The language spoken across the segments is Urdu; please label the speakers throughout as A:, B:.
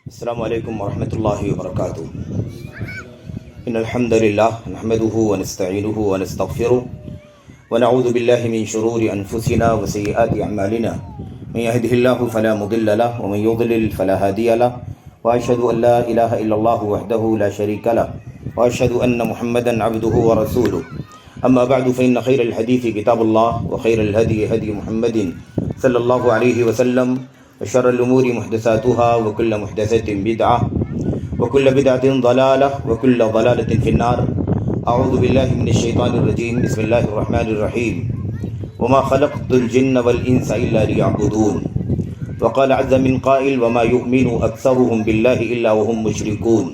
A: السلام علیکم ورحمۃ اللہ وبرکاتہ۔ ان الحمد للہ نحمده ونستعینه ونستغفره ونعوذ باللہ من شرور انفسنا وسیئات اعمالنا من يهده الله فلا مضل له ومن يضلل فلا هادي له واشهد ان لا اله الا الله وحده لا شريك له واشهد ان محمدا عبده ورسوله اما بعد فان خير الحديث كتاب الله وخير الهدي هدي محمد صلی اللہ علیہ وسلم وشر الأمور محدثاتها وكل محدثة بدعة وكل بدعة ضلالة وكل ضلالة في النار۔ اعوذ باللہ من الشیطان الرجیم، بسم اللہ الرحمن الرحیم۔ وما خلقت الجن والانس الا ليعبدون، وقال عز من قائل وما يؤمن اكثرهم بالله الا وهم مشركون،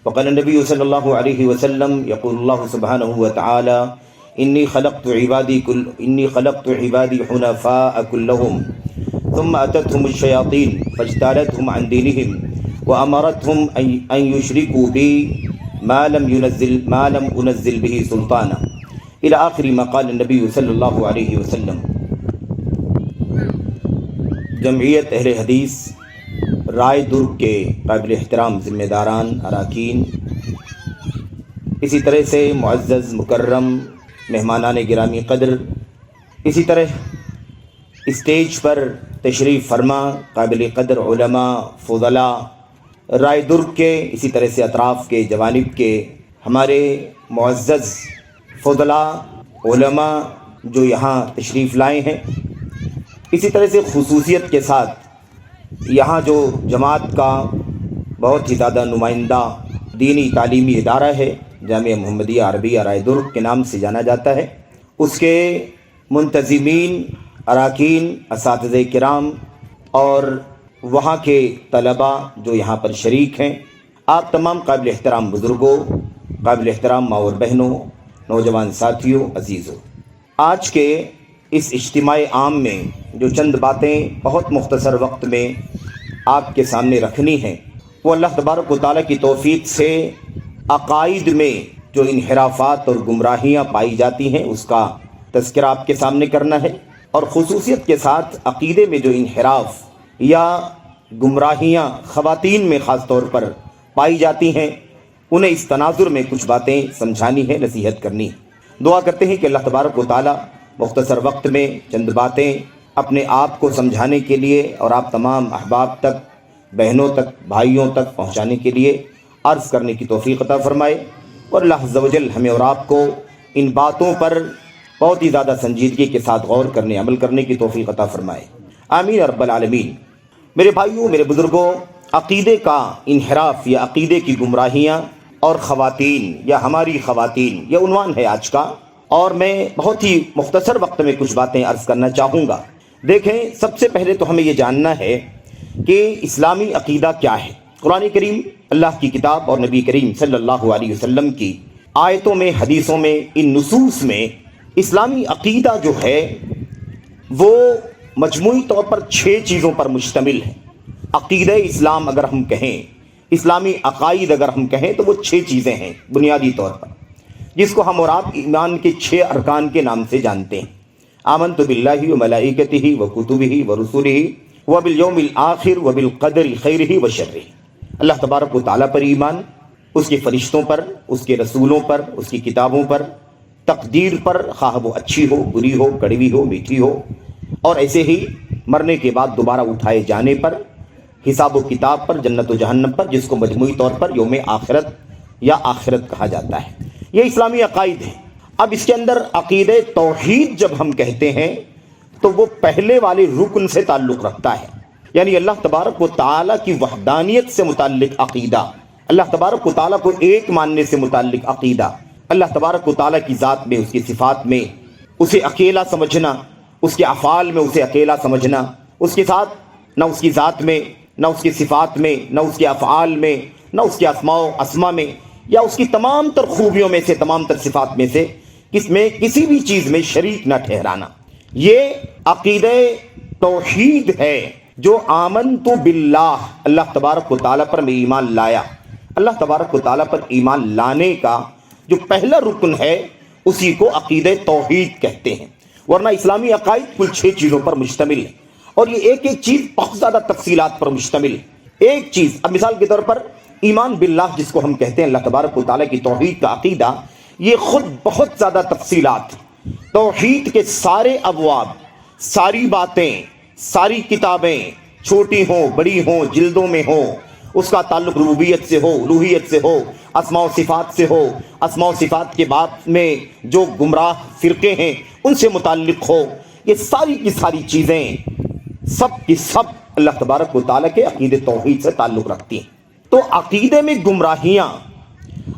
A: وقال النبي صلی اللہ علیہ وسلم يقول الله سبحانه وتعالى إني خلقت عبادي حنفاء كلهم ثم أتتهم الشياطين فاجتالتهم عن دينهم وأمرتهم أن يشركوا بي ما لم أنزل به سلطانا، إلى آخر ما قال النبي صلی اللہ علیہ وسلم۔ جمعیت اہل حدیث رائے درگ کے قابل احترام ذمہ داران اراکین، اسی طرح سے معزز مکرم مہمانان گرامی قدر، اسی طرح اسٹیج پر تشریف فرما قابل قدر علماء فضلاء رائے درگ کے، اسی طرح سے اطراف کے جوانب کے ہمارے معزز فضلاء علماء جو یہاں تشریف لائے ہیں، اسی طرح سے خصوصیت کے ساتھ یہاں جو جماعت کا بہت ہی زیادہ نمائندہ دینی تعلیمی ادارہ ہے، جامعہ محمدیہ عربیہ رائے درگ کے نام سے جانا جاتا ہے، اس کے منتظمین، اراکین، اساتذہ کرام اور وہاں کے طلباء جو یہاں پر شریک ہیں، آپ تمام قابل احترام بزرگوں، قابل احترام ماں اور بہنوں، نوجوان ساتھیوں، عزیزوں، آج کے اس اجتماع عام میں جو چند باتیں بہت مختصر وقت میں آپ کے سامنے رکھنی ہیں، وہ اللہ تبارک و تعالیٰ کی توفیق سے عقائد میں جو انحرافات اور گمراہیاں پائی جاتی ہیں اس کا تذکرہ آپ کے سامنے کرنا ہے، اور خصوصیت کے ساتھ عقیدے میں جو انحراف یا گمراہیاں خواتین میں خاص طور پر پائی جاتی ہیں انہیں اس تناظر میں کچھ باتیں سمجھانی ہے، نصیحت کرنی ہے۔ دعا کرتے ہیں کہ اللہ تبارک و تعالیٰ مختصر وقت میں چند باتیں اپنے آپ کو سمجھانے کے لیے اور آپ تمام احباب تک، بہنوں تک، بھائیوں تک پہنچانے کے لیے عرض کرنے کی توفیق عطا فرمائے، اور اللہ عز و جل ہمیں اور آپ کو ان باتوں پر بہت ہی زیادہ سنجیدگی کے ساتھ غور کرنے، عمل کرنے کی توفیق عطا فرمائے، آمین رب العالمین۔ میرے بھائیوں، میرے بزرگوں، عقیدے کا انحراف یا عقیدے کی گمراہیاں اور خواتین یا ہماری خواتین، یہ عنوان ہے آج کا، اور میں بہت ہی مختصر وقت میں کچھ باتیں عرض کرنا چاہوں گا۔ دیکھیں، سب سے پہلے تو ہمیں یہ جاننا ہے کہ اسلامی عقیدہ کیا ہے۔ قرآن کریم، اللہ کی کتاب اور نبی کریم صلی اللہ علیہ وسلم کی آیتوں میں، حدیثوں میں، ان نصوص میں اسلامی عقیدہ جو ہے وہ مجموعی طور پر 6 چیزوں پر مشتمل ہے۔ عقیدہ اسلام اگر ہم کہیں، اسلامی عقائد اگر ہم کہیں تو وہ 6 چیزیں ہیں بنیادی طور پر، جس کو ہم اور آپ ایمان کے 6 ارکان کے نام سے جانتے ہیں۔ آمنت باللہ وملائکتہ وکتبہ ورسلہ وبالیوم الآخر وبالقدر خیرہ وشرہ۔ اللہ تبارک و تعالیٰ پر ایمان، اس کے فرشتوں پر، اس کے رسولوں پر، اس کی کتابوں پر، تقدیر پر، خواہ وہ اچھی ہو، بری ہو، کڑوی ہو، میٹھی ہو، اور ایسے ہی مرنے کے بعد دوبارہ اٹھائے جانے پر، حساب و کتاب پر، جنت و جہنم پر، جس کو مجموعی طور پر یوم آخرت یا آخرت کہا جاتا ہے۔ یہ اسلامی عقائد ہے۔ اب اس کے اندر عقیدہ توحید جب ہم کہتے ہیں تو وہ پہلے والے رکن سے تعلق رکھتا ہے، یعنی اللہ تبارک و تعالیٰ کی وحدانیت سے متعلق عقیدہ، اللہ تبارک و تعالیٰ کو ایک ماننے سے متعلق عقیدہ، اللہ تبارک و تعالیٰ کی ذات میں، اس کی صفات میں اسے اکیلا سمجھنا، اس کے افعال میں اسے اکیلا سمجھنا، اس کے ساتھ نہ اس کی ذات میں، نہ اس کی صفات میں، نہ اس کے افعال میں، نہ اس کے اسماء میں، یا اس کی تمام تر خوبیوں میں سے، تمام تر صفات میں سے کسی بھی چیز میں شریک نہ ٹھہرانا۔ یہ عقیدہ توحید ہے جو آمنت باللہ، اللہ تبارک و تعالیٰ پر میں ایمان لایا۔ اللہ تبارک و تعالیٰ پر ایمان لانے کا جو پہلا رکن ہے اسی کو عقیدہ توحید کہتے ہیں، ورنہ اسلامی عقائد کل 6 چیزوں پر مشتمل ہے، اور یہ ایک ایک چیز بہت زیادہ تفصیلات پر مشتمل ہے۔ ایک چیز، اب مثال کے طور پر ایمان باللہ جس کو ہم کہتے ہیں، اللہ تبارک و تعالیٰ کی توحید کا عقیدہ، یہ خود بہت زیادہ تفصیلات، توحید کے سارے ابواب، ساری باتیں، ساری کتابیں، چھوٹی ہوں بڑی ہوں، جلدوں میں ہوں، اس کا تعلق ربوبیت سے ہو، الوہیت سے ہو، اسماء و صفات سے ہو، اسماء و صفات کے باب میں جو گمراہ فرقے ہیں ان سے متعلق ہو، یہ ساری کی ساری چیزیں سب کی سب اللہ تبارک و تعالیٰ کے عقیدے توحید سے تعلق رکھتی ہیں۔ تو عقیدے میں گمراہیاں،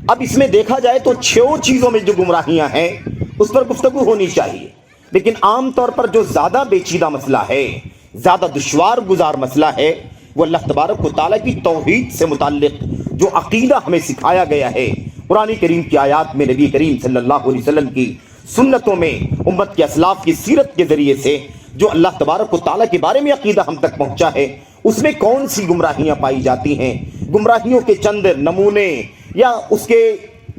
A: اب اس میں دیکھا جائے تو 6 چیزوں میں جو گمراہیاں ہیں اس پر گفتگو ہونی چاہیے، لیکن عام طور پر جو زیادہ پیچیدہ مسئلہ ہے، زیادہ دشوار گزار مسئلہ ہے، وہ اللہ تبارک و تعالیٰ کی توحید سے متعلق جو عقیدہ ہمیں سکھایا گیا ہے قرآن کریم کی آیات میں، نبی کریم صلی اللہ علیہ وسلم کی سنتوں میں، امت کے اسلاف کی سیرت کے ذریعے سے جو اللہ تبارک و تعالیٰ کے بارے میں عقیدہ ہم تک پہنچا ہے، اس میں کون سی گمراہیاں پائی جاتی ہیں، گمراہیوں کے چند نمونے یا اس کے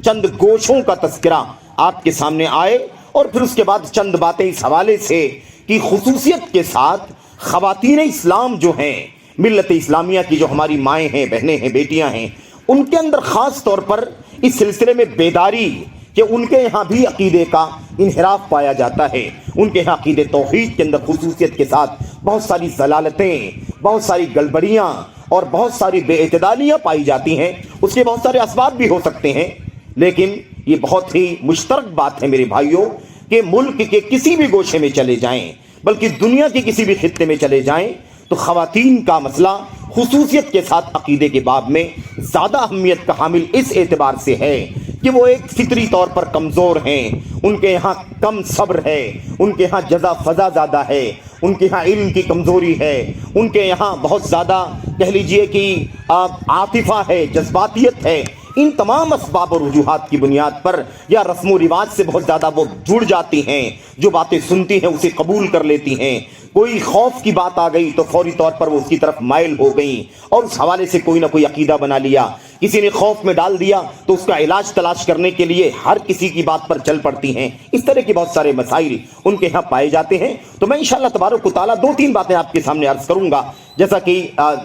A: چند گوشوں کا تذکرہ آپ کے سامنے آئے، اور پھر اس کے بعد چند باتیں اس حوالے سے کہ خصوصیت کے ساتھ خواتین اسلام جو ہیں، ملت اسلامیہ کی جو ہماری مائیں ہیں، بہنیں ہیں، بیٹیاں ہیں، ان کے اندر خاص طور پر اس سلسلے میں بیداری کہ ان کے یہاں بھی عقیدے کا انحراف پایا جاتا ہے، ان کے یہاں عقیدے توحید کے اندر خصوصیت کے ساتھ بہت ساری ضلالتیں، بہت ساری گڑبڑیاں اور بہت ساری بے اعتدالیاں پائی جاتی ہیں۔ اس کے بہت سارے اسباب بھی ہو سکتے ہیں، لیکن یہ بہت ہی مشترک بات ہے میرے بھائیوں کہ ملک کے کسی بھی گوشے میں چلے جائیں، بلکہ دنیا کے کسی بھی خطے میں چلے جائیں، تو خواتین کا مسئلہ خصوصیت کے ساتھ عقیدے کے باب میں زیادہ اہمیت کا حامل اس اعتبار سے ہے کہ وہ ایک فطری طور پر کمزور ہیں، ان کے یہاں کم صبر ہے، ان کے یہاں جزا فضا زیادہ ہے، ان کے یہاں علم کی کمزوری ہے، ان کے یہاں بہت زیادہ کہہ لیجئے کہ عاطفہ ہے، جذباتیت ہے۔ ان تمام اسباب اور وجوہات کی بنیاد پر یا رسم و رواج سے بہت زیادہ وہ جڑ جاتی ہیں، جو باتیں سنتی ہیں اسے قبول کر لیتی ہیں، کوئی خوف کی بات آ گئی تو فوری طور پر وہ اس کی طرف مائل ہو گئیں اور اس حوالے سے کوئی نہ کوئی عقیدہ بنا لیا، کسی نے خوف میں ڈال دیا تو اس کا علاج تلاش کرنے کے لیے ہر کسی کی بات پر چل پڑتی ہیں۔ اس طرح کے بہت سارے مسائل ان کے یہاں پائے جاتے ہیں۔ تو میں انشاءاللہ تبارک و تعالیٰ 2-3 باتیں آپ کے سامنے عرض کروں گا، جیسا کہ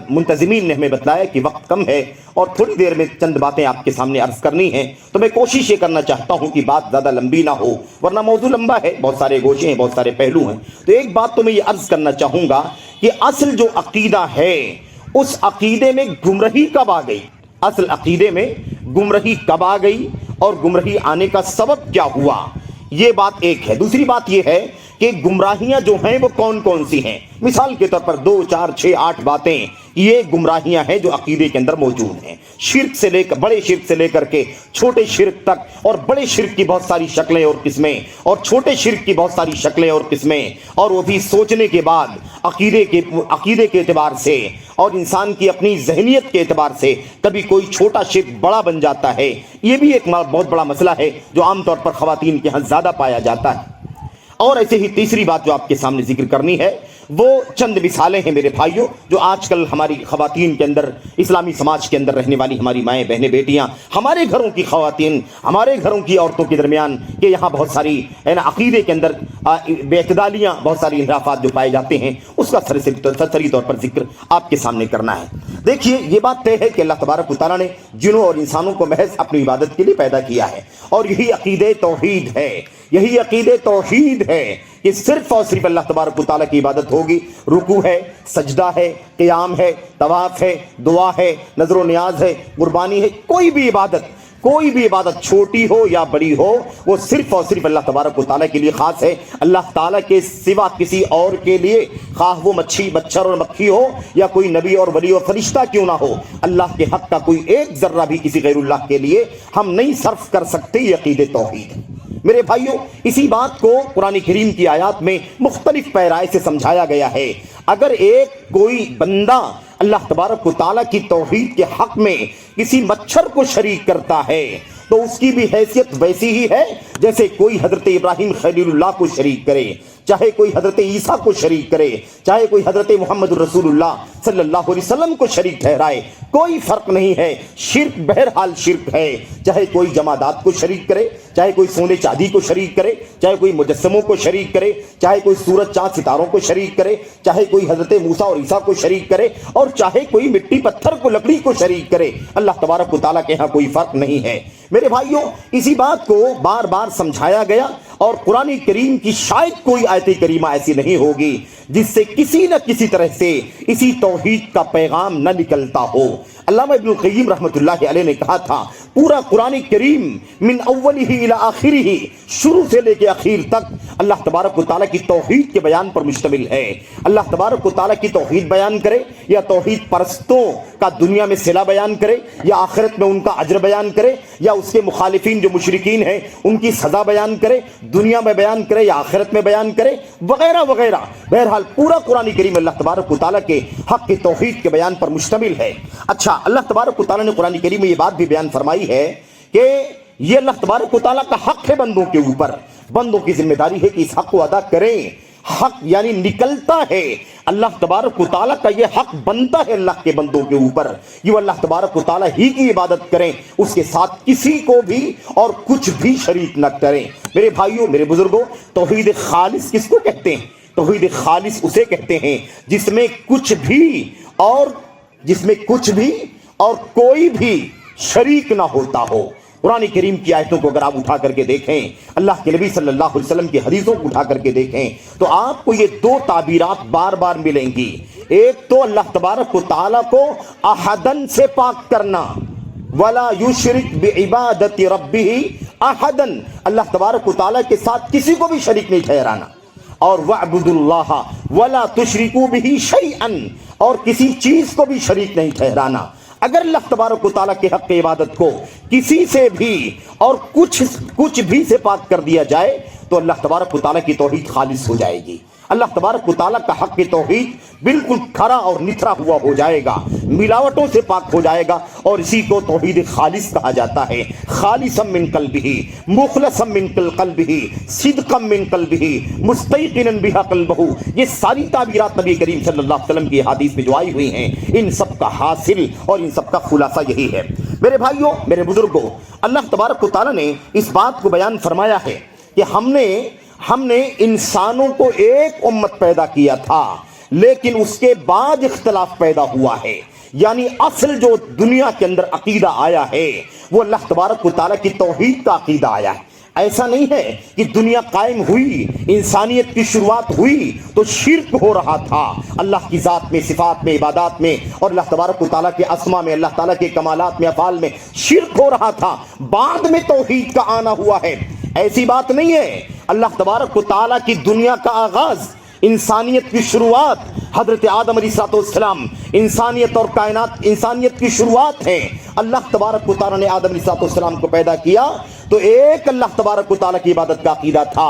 A: منتظمین نے ہمیں بتلایا کہ وقت کم ہے اور تھوڑی دیر میں چند باتیں آپ کے سامنے عرض کرنی ہیں، تو میں کوشش یہ کرنا چاہتا ہوں کہ بات زیادہ لمبی نہ ہو، ورنہ موضوع لمبا ہے، بہت سارے گوشے ہیں، بہت سارے پہلو ہیں۔ تو ایک بات تو میں یہ عرض کرنا چاہوں گا کہ اصل جو عقیدہ ہے اس عقیدے میں گمراہی کب آ گئی، اصل عقیدے میں گمراہی کب آ گئی اور گمراہی آنے کا سبب کیا ہوا، یہ بات ایک ہے۔ دوسری بات یہ ہے کہ گمراہیاں جو ہیں وہ کون کون سی ہیں۔ مثال کے طور پر 2، 4، 6، 8 باتیں یہ گمراہیاں ہیں جو عقیدے کے اندر موجود ہیں، شرک سے لے کر بڑے شرک سے لے کر کے چھوٹے شرک تک، اور بڑے شرک کی بہت ساری شکلیں اور قسمیں، اور چھوٹے شرک کی بہت ساری شکلیں اور قسمیں، اور وہ بھی سوچنے کے بعد عقیدے کے اعتبار سے اور انسان کی اپنی ذہنیت کے اعتبار سے کبھی کوئی چھوٹا شرک بڑا بن جاتا ہے۔ یہ بھی ایک بہت بڑا مسئلہ ہے جو عام طور پر خواتین کے ہاں زیادہ پایا جاتا ہے۔ اور ایسے ہی تیسری بات جو آپ کے سامنے ذکر کرنی ہے وہ چند مثالیں ہیں میرے بھائیوں، جو آج کل ہماری خواتین کے اندر، اسلامی سماج کے اندر رہنے والی ہماری مائیں، بہنیں، بیٹیاں، ہمارے گھروں کی خواتین، ہمارے گھروں کی عورتوں کے درمیان کہ یہاں بہت ساری عقیدے کے اندر بے اعتدالیاں، بہت ساری انحرافات جو پائے جاتے ہیں، اس کا سرسری طور پر ذکر آپ کے سامنے کرنا ہے۔ دیکھیے، یہ بات طے ہے کہ اللہ تبارک و تعالیٰ نے جنوں اور انسانوں کو محض اپنی عبادت کے لیے پیدا کیا ہے، اور یہی عقیدے توحید ہے، یہی عقیدے توحید ہے کہ صرف اور صرف اللہ تبارک و تعالیٰ کی عبادت ہوگی۔ رکوع ہے، سجدہ ہے، قیام ہے، طواف ہے، دعا ہے، نظر و نیاز ہے، قربانی ہے، کوئی بھی عبادت چھوٹی ہو یا بڑی ہو، وہ صرف اور صرف اللہ تبارک و تعالیٰ کے لیے خاص ہے۔ اللہ تعالیٰ کے سوا کسی اور کے لیے، خواہ وہ مچھی، مچھر اور مکھی ہو یا کوئی نبی اور ولی اور فرشتہ کیوں نہ ہو، اللہ کے حق کا کوئی ایک ذرہ بھی کسی غیر اللہ کے لیے ہم نہیں صرف کر سکتے۔ یہ عقیدے توحید ہے میرے بھائیوں۔ اسی بات کو قرآن کریم کی آیات میں مختلف پیرائے سے سمجھایا گیا ہے۔ اگر کوئی بندہ اللہ تبارک و تعالیٰ کی توحید کے حق میں کسی مچھر کو شریک کرتا ہے تو اس کی بھی حیثیت ویسی ہی ہے جیسے کوئی حضرت ابراہیم خلیل اللہ کو شریک کرے، چاہے کوئی حضرت عیسیٰ کو شریک کرے، چاہے کوئی حضرت محمد رسول اللہ صلی اللہ علیہ وسلم کو شریک ٹھہرائے، کوئی فرق نہیں ہے. شرک بہرحال شرک ہے، چاہے کوئی جمادات کو شریک کرے، چاہے کوئی سونے چاندی کو شریک کرے، چاہے کوئی مجسموں کو شریک کرے، چاہے کوئی سورج چاند ستاروں کو شریک کرے، چاہے کوئی حضرت موسیٰ اور عیسیٰ کو شریک کرے، اور چاہے کوئی مٹی پتھر کو لکڑی کو شریک کرے. اللہ تبارک و تعالیٰ کے ہاں کوئی فرق نہیں ہے. میرے بھائیوں، اسی بات کو بار بار سمجھایا گیا، اور قرآن کریم کی شاید کوئی آیت کریمہ ایسی نہیں ہوگی جس سے کسی نہ کسی طرح سے اسی توحید کا پیغام نہ نکلتا ہو. علامہ ابن القیم رحمۃ اللہ علیہ نے کہا تھا پورا قرآن کریم من اولہ الی آخرہ، شروع سے لے کے اخیر تک اللہ تبارک و تعالیٰ کی توحید کے بیان پر مشتمل ہے. اللہ تبارک و تعالیٰ کی توحید بیان کرے، یا توحید پرستوں کا دنیا میں صلہ بیان کرے، یا آخرت میں ان کا اجر بیان کرے، یا اس کے مخالفین جو مشرکین ہیں ان کی سزا بیان کرے، دنیا میں بیان کرے یا آخرت میں بیان کرے، وغیرہ وغیرہ. بہرحال پورا قرآن کریم اللہ تبارک و تعالیٰ کے حق کی توحید کے بیان پر مشتمل ہے. اچھا، اللہ تبارک و تعالیٰ نے قرآن کریم میں یہ بات بھی بیان فرمائی ہے کہ یہ اللہ تبارک و تعالیٰ کا حق ہے بندوں کے اوپر، بندوں کی ذمہ داری ہے کہ اس حق کو ادا کریں. حق یعنی نکلتا ہے، اللہ تبارک و تعالیٰ کا یہ حق بنتا ہے اللہ کے بندوں کے اوپر، یہ اللہ تبارک و تعالیٰ ہی کی عبادت کریں، اس کے ساتھ کسی کو بھی اور کچھ بھی شریک نہ کریں. میرے بھائیوں، میرے بزرگوں، توحید خالص کس کو کہتے ہیں؟ توحید خالص اسے کہتے ہیں جس میں کچھ بھی اور کوئی بھی شریک نہ ہوتا ہو. قرآن کریم کی آیتوں کو اگر آپ اٹھا کر کے دیکھیں، اللہ کے نبی صلی اللہ علیہ وسلم کی حدیثوں کو اٹھا کر کے دیکھیں، تو آپ کو یہ دو تعبیرات بار بار ملیں گی. ایک تو اللہ تبارک و تعالیٰ کو احدن سے پاک کرنا، ولا یشرک بعبادت ربہ احدن، اللہ تبارک و تعالیٰ کے ساتھ کسی کو بھی شریک نہیں ٹھہرانا. اور وَاعْبُدُوا اللَّهَ وَلَا تُشْرِكُوا بِهِ شَيْئًا، اور کسی چیز کو بھی شریک نہیں ٹھہرانا. اگر اللہ تبارک و تعالیٰ کے حق عبادت کو کسی سے بھی اور کچھ بھی سے پاک کر دیا جائے تو اللہ تبارک و تعالیٰ کی توحید خالص ہو جائے گی. اللہ تبارک و تعالیٰ کا حق کی توحید بالکل کھرا اور نتھرا ہوا ہو جائے گا، ملاوٹوں سے پاک ہو جائے گا، اور اسی کو توحید خالص کہا جاتا ہے. خالصا من قلبہ، مخلصا من قلبہ، صدقا من قلبہ، مستیقنا بہا قلبہ. یہ ساری تعبیرات نبی کریم صلی اللہ علیہ وسلم کی حدیث میں جو آئی ہوئی ہیں، ان سب کا حاصل اور ان سب کا خلاصہ یہی ہے. میرے بھائیوں، میرے بزرگوں، اللہ تبارک و تعالیٰ نے اس بات کو بیان فرمایا ہے کہ ہم نے انسانوں کو ایک امت پیدا کیا تھا، لیکن اس کے بعد اختلاف پیدا ہوا ہے. یعنی اصل جو دنیا کے اندر عقیدہ آیا ہے وہ اللہ تبارک و تعالیٰ کی توحید کا عقیدہ آیا ہے. ایسا نہیں ہے کہ دنیا قائم ہوئی، انسانیت کی شروعات ہوئی تو شرک ہو رہا تھا اللہ کی ذات میں، صفات میں، عبادات میں، اور اللہ تبارک و تعالیٰ کے اسما میں، اللہ تعالیٰ کے کمالات میں، افعال میں شرک ہو رہا تھا، بعد میں توحید کا آنا ہوا ہے. ایسی بات نہیں ہے. اللہ تبارک و تعالیٰ کی دنیا کا آغاز، انسانیت کی شروعات حضرت آدم علیہ السلام، انسانیت اور کائنات انسانیت کی شروعات ہیں. اللہ تبارک و تعالیٰ نے آدم علیہ السلام کو پیدا کیا تو ایک اللہ تبارک و تعالیٰ کی عبادت کا عقیدہ تھا،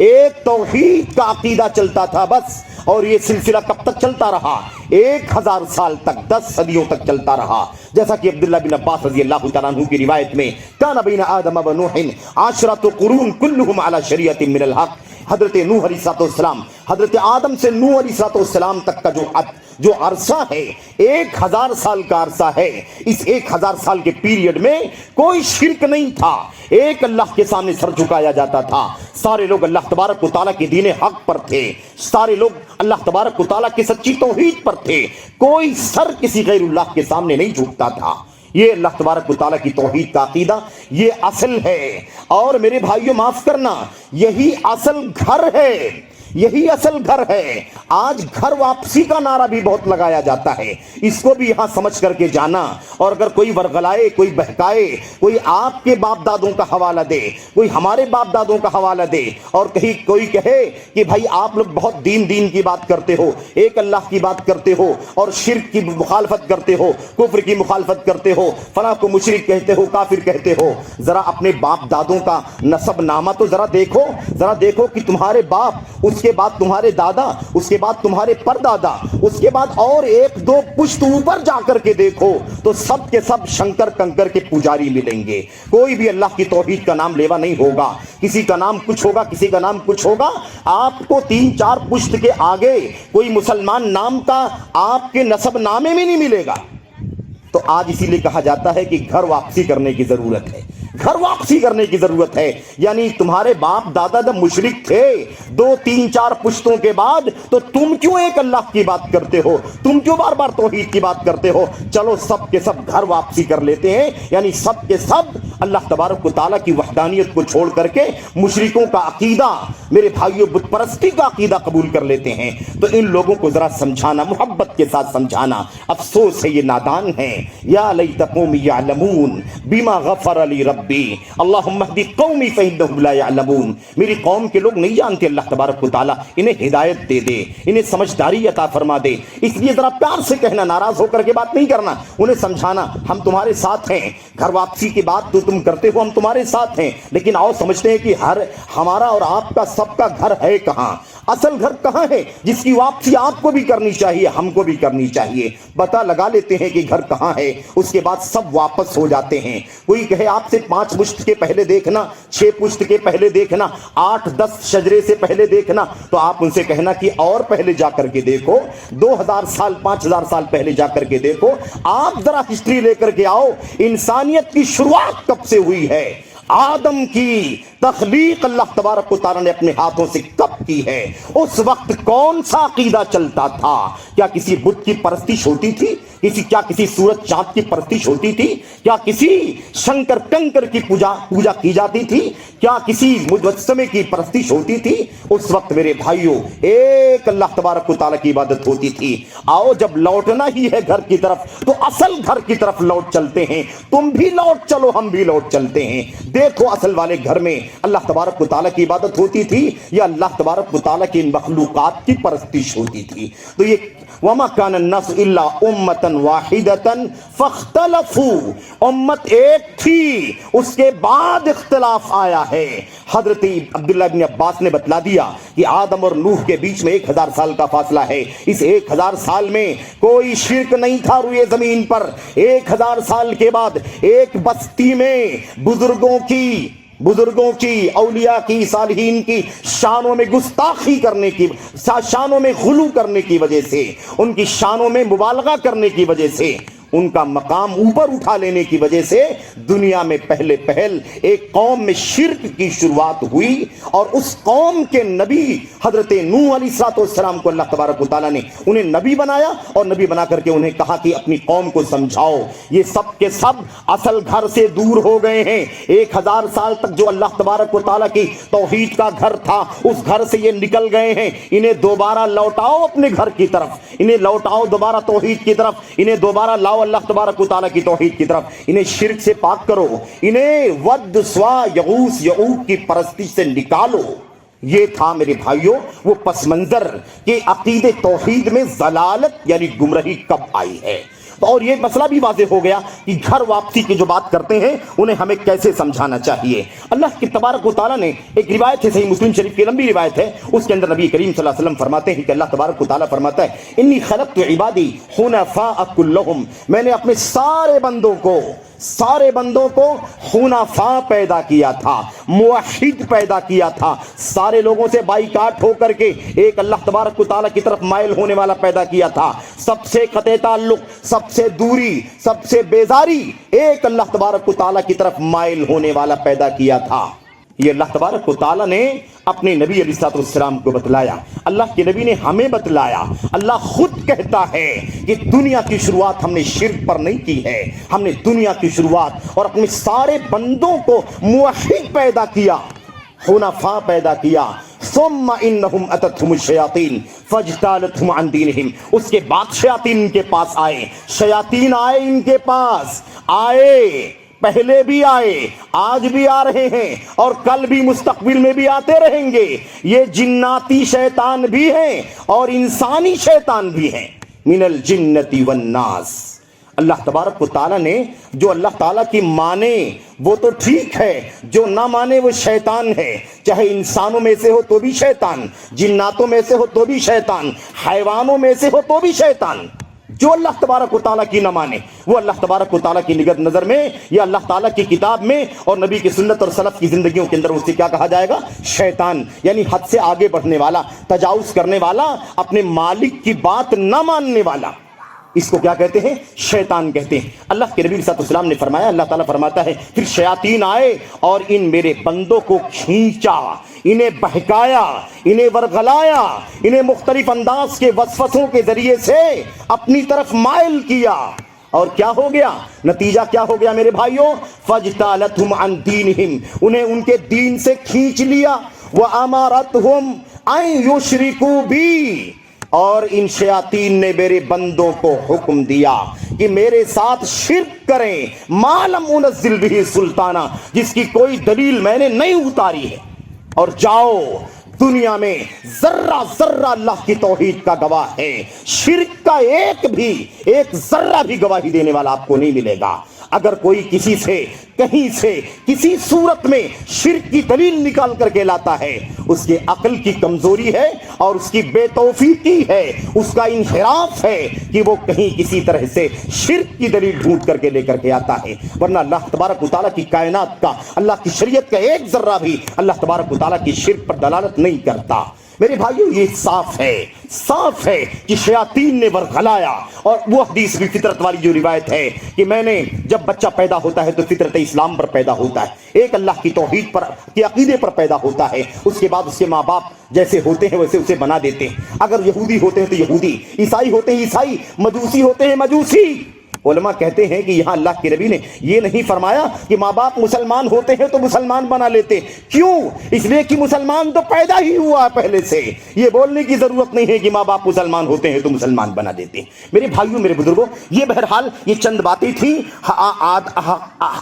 A: ایک توحید کا عقیدہ چلتا تھا بس. اور یہ سلسلہ کب تک چلتا رہا؟ 1000 سال تک، 10 صدیوں تک چلتا رہا. جیسا کہ عبداللہ بن عباس رضی اللہ تعالیٰ عنہ کی روایت میں، کان بین آدم و نوح 10 قرون کلہم علی شریعت من الحق. حضرت نوح علیہ السلام، حضرت آدم سے نوح علیہ السلام تک کا جو عرصہ ہے 1000 سال کا عرصہ ہے. اس 1000 سال کے پیریڈ میں کوئی شرک نہیں تھا، ایک اللہ کے سامنے سر جھکایا جاتا تھا. سارے لوگ اللہ تبارک و تعالیٰ کے دین حق پر تھے، سارے لوگ اللہ تبارک و تعالیٰ کی سچی توحید پر تھے، کوئی سر کسی غیر اللہ کے سامنے نہیں جھکتا تھا. یہ اللہ تبارک و تعالیٰ کی توحید کا عقیدہ، یہ اصل ہے. اور میرے بھائیوں معاف کرنا، یہی اصل گھر ہے، یہی اصل گھر ہے. آج گھر واپسی کا نعرہ بھی بہت لگایا جاتا ہے، اس کو بھی یہاں سمجھ کر کے جانا. اور اگر کوئی ورغلائے، کوئی بہکائے، کوئی آپ کے باپ دادوں کا حوالہ دے، کوئی ہمارے باپ دادوں کا حوالہ دے، اور کہیں کوئی کہے کہ بھائی آپ لوگ بہت دین کی بات کرتے ہو، ایک اللہ کی بات کرتے ہو، اور شرک کی مخالفت کرتے ہو، کفر کی مخالفت کرتے ہو، فلاں کو مشرک کہتے ہو، کافر کہتے ہو. ذرا اپنے باپ دادوں کا نسب نامہ تو ذرا دیکھو کہ تمہارے باپ، اس کے بعد تمہارے دادا، اس کے بعد تمہارے پردادا، اس کے بعد اور 1-2 پشت اوپر جا کر کے دیکھو تو سب کے سب شنکر کنکر کے پجاری ملیں گے. کوئی بھی اللہ کی توحید کا نام لیوا نہیں ہوگا. کسی کا نام کچھ ہوگا، کسی کا نام کچھ ہوگا. آپ کو 3-4 پشت کے آگے کوئی مسلمان نام کا آپ کے نسب نامے میں نہیں ملے گا. تو آج اسی لیے کہا جاتا ہے کہ گھر واپسی کرنے کی ضرورت ہے، گھر واپسی کرنے کی ضرورت ہے۔ یعنی تمہارے باپ دادا جب مشرک تھے 2-3-4 پشتوں کے بعد، تو تم کیوں ایک اللہ کی بات کرتے ہو؟ تم کیوں بار بار توحید کی بات کرتے ہو؟ چلو سب کے سب گھر واپسی کر لیتے ہیں، یعنی سب کے سب اللہ تبارک و تعالیٰ کی وحدانیت کو چھوڑ کر کے مشرکوں کا عقیدہ، میرے بھائیوں بت پرستی کا عقیدہ قبول کر لیتے ہیں۔ تو ان لوگوں کو ذرا سمجھانا، محبت کے ساتھ سمجھانا۔ افسوس ہے یہ نادان ہیں۔ یا لیت قومی یعلمون بما غفر لی ربی اللہم اہد قومی فانہم لا یعلمون۔ میری قوم کے لوگ نہیں جانتے اللہ تبارک و تعالیٰ، انہیں ہدایت دے دے، انہیں سمجھداری عطا فرما دے۔ اس لیے ذرا پیار سے کہنا، ناراض ہو کر کے بات نہیں کرنا، انہیں سمجھانا ہم تمہارے ساتھ ہیں، گھر واپسی کی بات تو تم کرتے ہو، ہم تمہارے ساتھ ہیں، لیکن آؤ سمجھتے ہیں کہ ہمارا اور آپ کا سب کا گھر ہے کہاں، اصل گھر کہاں ہے جس کی واپسی آپ کو بھی کرنی چاہیے، ہم کو بھی کرنی چاہیے۔ پتہ لگا لیتے ہیں کہ گھر کہاں ہے، اس کے بعد سب واپس ہو جاتے ہیں۔ کوئی کہے آپ سے 5 پشت کے پہلے دیکھنا، 6 پشت کے پہلے دیکھنا، 8-10 شجرے سے پہلے دیکھنا، تو آپ ان سے کہنا کہ اور پہلے جا کر کے دیکھو، 2000 سال 5000 سال پہلے جا کر کے دیکھو۔ آپ ذرا ہسٹری لے کر کے آؤ، انسانیت کی شروعات کب سے ہوئی ہے، آدم کی تخلیق اللہ تبارک و تعالیٰ نے اپنے ہاتھوں سے کب کی ہے، اس وقت کون سا عقیدہ چلتا تھا؟ کیا کسی بت کی پرستش ہوتی تھی؟ کیا کسی سورج چاند کی پرستش ہوتی تھی؟ کیا کسی شنکر کنکر کی پوجا کی جاتی تھی؟ کیا کسی مجسمے کی پرستش ہوتی تھی؟ اس وقت میرے بھائیوں ایک اللہ تبارک و تعالیٰ کی عبادت ہوتی تھی۔ آؤ جب لوٹنا ہی ہے گھر کی طرف، تو اصل گھر کی طرف لوٹ چلتے ہیں۔ تم بھی لوٹ چلو، ہم بھی لوٹ چلتے ہیں۔ دیکھو اصل والے گھر میں اللہ تبارک و تعالیٰ کی عبادت ہوتی تھی یا اللہ تبارک و تعالیٰ کی مخلوقات کی پرستش ہوتی تھی؟ تو یہ وما کان الناس الا امۃ واحدۃ فاختلفوا، امت ایک تھی، اس کے بعد اختلاف آیا ہے۔ حضرت عبداللہ بن عباس نے بتلا دیا کہ آدم اور نوح کے بیچ میں 1000 سال کا فاصلہ ہے۔ اس 1000 سال میں کوئی شرک نہیں تھا روئے زمین پر۔ 1000 سال کے بعد ایک بستی میں بزرگوں کی، اولیاء کی، صالحین کی شانوں میں گستاخی کرنے کی، شانوں میں غلو کرنے کی وجہ سے، ان کی شانوں میں مبالغہ کرنے کی وجہ سے، ان کا مقام اوپر اٹھا لینے کی وجہ سے دنیا میں پہل ایک قوم میں شرک کی شروعات ہوئی، اور اس قوم کے نبی حضرت نوح علیہ السلام کو اللہ تبارک و تعالیٰ نے انہیں نبی بنایا، اور نبی بنا کر کے انہیں کہا کہ اپنی قوم کو سمجھاؤ۔ یہ سب کے سب اصل گھر سے دور ہو گئے ہیں۔ 1000 سال تک جو اللہ تبارک و تعالیٰ کی توحید کا گھر تھا، اس گھر سے یہ نکل گئے ہیں۔ انہیں دوبارہ لوٹاؤ اپنے گھر کی طرف، انہیں لوٹاؤ دوبارہ توحید کی طرف، انہیں دوبارہ لاؤ اللہ تبارک و تعالیٰ کی توحید کی طرف، انہیں شرک سے پاک کرو، انہیں ود سوا یغوث یعوق کی پرستی سے نکالو۔ یہ تھا میرے بھائیوں وہ پس منظر کہ عقیدے توحید میں ضلالت یعنی گمراہی کب آئی ہے۔ اور یہ مسئلہ بھی واضح ہو گیا کہ گھر واپسی کی جو بات کرتے ہیں انہیں ہمیں کیسے سمجھانا چاہیے۔ اللہ کی تبارک و تعالیٰ نے ایک روایت ہے، صحیح مسلم شریف کی لمبی روایت ہے، اس کے اندر نبی کریم صلی اللہ علیہ وسلم فرماتے ہیں کہ اللہ تبارک و تعالیٰ فرماتا ہے انی خلقت عبادی حنفاء کلہم، میں نے اپنے سارے بندوں کو حنفاء پیدا کیا تھا، موحد پیدا کیا تھا، سارے لوگوں سے بائیکاٹ ہو کر کے ایک اللہ تبارک و تعالیٰ کی طرف مائل ہونے والا پیدا کیا تھا، سب سے قطع تعلق، سب سے دوری، سب سے بیزاری، ایک اللہ تبارک و تعالیٰ کی طرف مائل ہونے والا پیدا کیا تھا۔ یہ اللہ تبارک و تعالیٰ نے اپنے نبی علیہ السلام کو بتلایا، اللہ کے نبی نے ہمیں بتلایا۔ اللہ خود کہتا ہے کہ دنیا کی شروعات ہم نے شرک پر نہیں کی ہے، ہم نے دنیا کی شروعات اور اپنے سارے بندوں کو موحد پیدا کیا، حنفاء پیدا کیا۔ ثم انہم اتتہم الشیاطین فاجتالتہم عن دینہم، اس کے بعد شیاطین ان کے پاس آئے، شیاطین آئے ان کے پاس، آئے، پہلے بھی آئے، آج بھی آ رہے ہیں، اور کل بھی مستقبل میں بھی آتے رہیں گے۔ یہ جناتی شیطان بھی ہیں اور انسانی شیطان بھی ہیں، من الجنۃ والناس۔ اللہ تبارک و تعالیٰ نے جو اللہ تعالیٰ کی مانے وہ تو ٹھیک ہے، جو نہ مانے وہ شیطان ہے، چاہے انسانوں میں سے ہو تو بھی شیطان، جناتوں میں سے ہو تو بھی شیطان، حیوانوں میں سے ہو تو بھی شیطان۔ جو اللہ تبارک و تعالیٰ کی نہ مانے وہ اللہ تبارک و تعالیٰ کی نگہ نظر میں یا اللہ تعالیٰ کی کتاب میں اور نبی کی سنت اور سلف کی زندگیوں کے اندر اسے کیا کہا جائے گا؟ شیطان، یعنی حد سے آگے بڑھنے والا، تجاوز کرنے والا، اپنے مالک کی بات نہ ماننے والا۔ اس کو کیا کہتے ہیں؟ شیطان کہتے ہیں۔ اللہ کے نبی صلی اللہ علیہ وسلم نے فرمایا، اللہ تعالیٰ فرماتا ہے پھر شیاطین آئے اور ان میرے بندوں کو کھینچا، انہیں بہکایا، انہیں ورغلایا، انہیں مختلف انداز کے وسوسوں کے ذریعے سے اپنی طرف مائل کیا، اور کیا ہو گیا؟ نتیجہ کیا ہو گیا میرے بھائیوں؟ فَاجْتَالَتْهُمْ عَنْ دِينِهِمْ، انہیں ان کے دین سے کھینچ لیا، وَأَمَرَتْهُمْ أَنْ يُشْرِكُوا بِي، اور ان شیاطین نے میرے بندوں کو حکم دیا کہ میرے ساتھ شرک کریں، ما لم انزل بہ سلطانہ، جس کی کوئی دلیل میں نے نہیں اتاری ہے۔ اور جاؤ دنیا میں ذرہ ذرہ اللہ کی توحید کا گواہ ہے، شرک کا ایک ذرہ بھی گواہی دینے والا آپ کو نہیں ملے گا۔ اگر کوئی کسی سے کہیں سے کسی صورت میں شرک کی دلیل نکال کر کے لاتا ہے، اس کے عقل کی کمزوری ہے اور اس کی بے توفیقی ہے، اس کا انحراف ہے کہ وہ کہیں کسی طرح سے شرک کی دلیل ڈھونڈ کر کے لے کر کے آتا ہے، ورنہ اللہ تبارک و تعالیٰ کی کائنات کا، اللہ کی شریعت کا ایک ذرہ بھی اللہ تبارک و تعالیٰ کی شرک پر دلالت نہیں کرتا۔ میرے بھائیو یہ صاف ہے کہ شیاطین نے ورغلایا، اور وہ حدیث بھی فطرت والی جو روایت ہے کہ میں نے جب بچہ پیدا ہوتا ہے تو فطرت اسلام پر پیدا ہوتا ہے، ایک اللہ کی توحید پر کے عقیدے پر پیدا ہوتا ہے، اس کے بعد اس کے ماں باپ جیسے ہوتے ہیں ویسے اسے بنا دیتے ہیں، اگر یہودی ہوتے ہیں تو یہودی، عیسائی ہوتے ہیں عیسائی، مجوسی ہوتے ہیں مجوسی۔ علماء کہتے ہیں کہ یہاں اللہ کے نبی نے یہ نہیں فرمایا کہ ماں باپ مسلمان ہوتے ہیں تو مسلمان بنا لیتے، کیوں؟ اس لیے کہ مسلمان تو پیدا ہی ہوا پہلے سے، یہ بولنے کی ضرورت نہیں ہے کہ ماں باپ مسلمان ہوتے ہیں تو مسلمان بنا دیتے۔ میرے بھائیوں میرے بزرگوں، یہ بہرحال یہ چند باتیں تھیں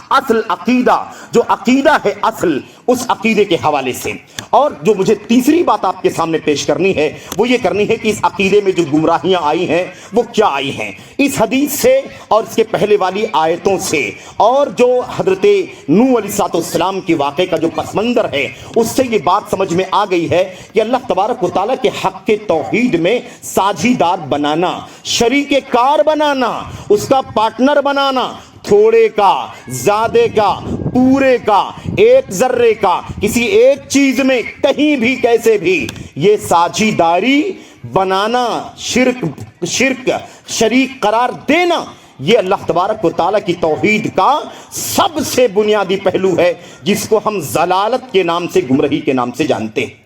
A: اصل عقیدہ، جو عقیدہ ہے اصل، اس عقیدے کے حوالے سے۔ اور جو مجھے تیسری بات آپ کے سامنے پیش کرنی ہے وہ یہ کرنی ہے کہ اس عقیدے میں جو گمراہیاں آئی ہیں وہ کیا آئی ہیں، اس حدیث سے اور اس کے پہلے والی آیتوں سے، اور جو حضرت نوح علیہ السلام کے واقعے کا جو پس منظر ہے اس سے یہ بات سمجھ میں آ گئی ہے کہ اللہ تبارک و تعالیٰ کے حق کے توحید میں ساجھیدار بنانا، شریک کار بنانا، اس کا پارٹنر بنانا، تھوڑے کا، زیادہ کا، پورے کا، ایک ذرے کا، کسی ایک چیز میں کہیں بھی کیسے بھی، یہ ساجھیداری بنانا، شرک شریک قرار دینا، یہ اللہ تبارک و تعالیٰ کی توحید کا سب سے بنیادی پہلو ہے، جس کو ہم ضلالت کے نام سے، گمراہی کے نام سے جانتے ہیں۔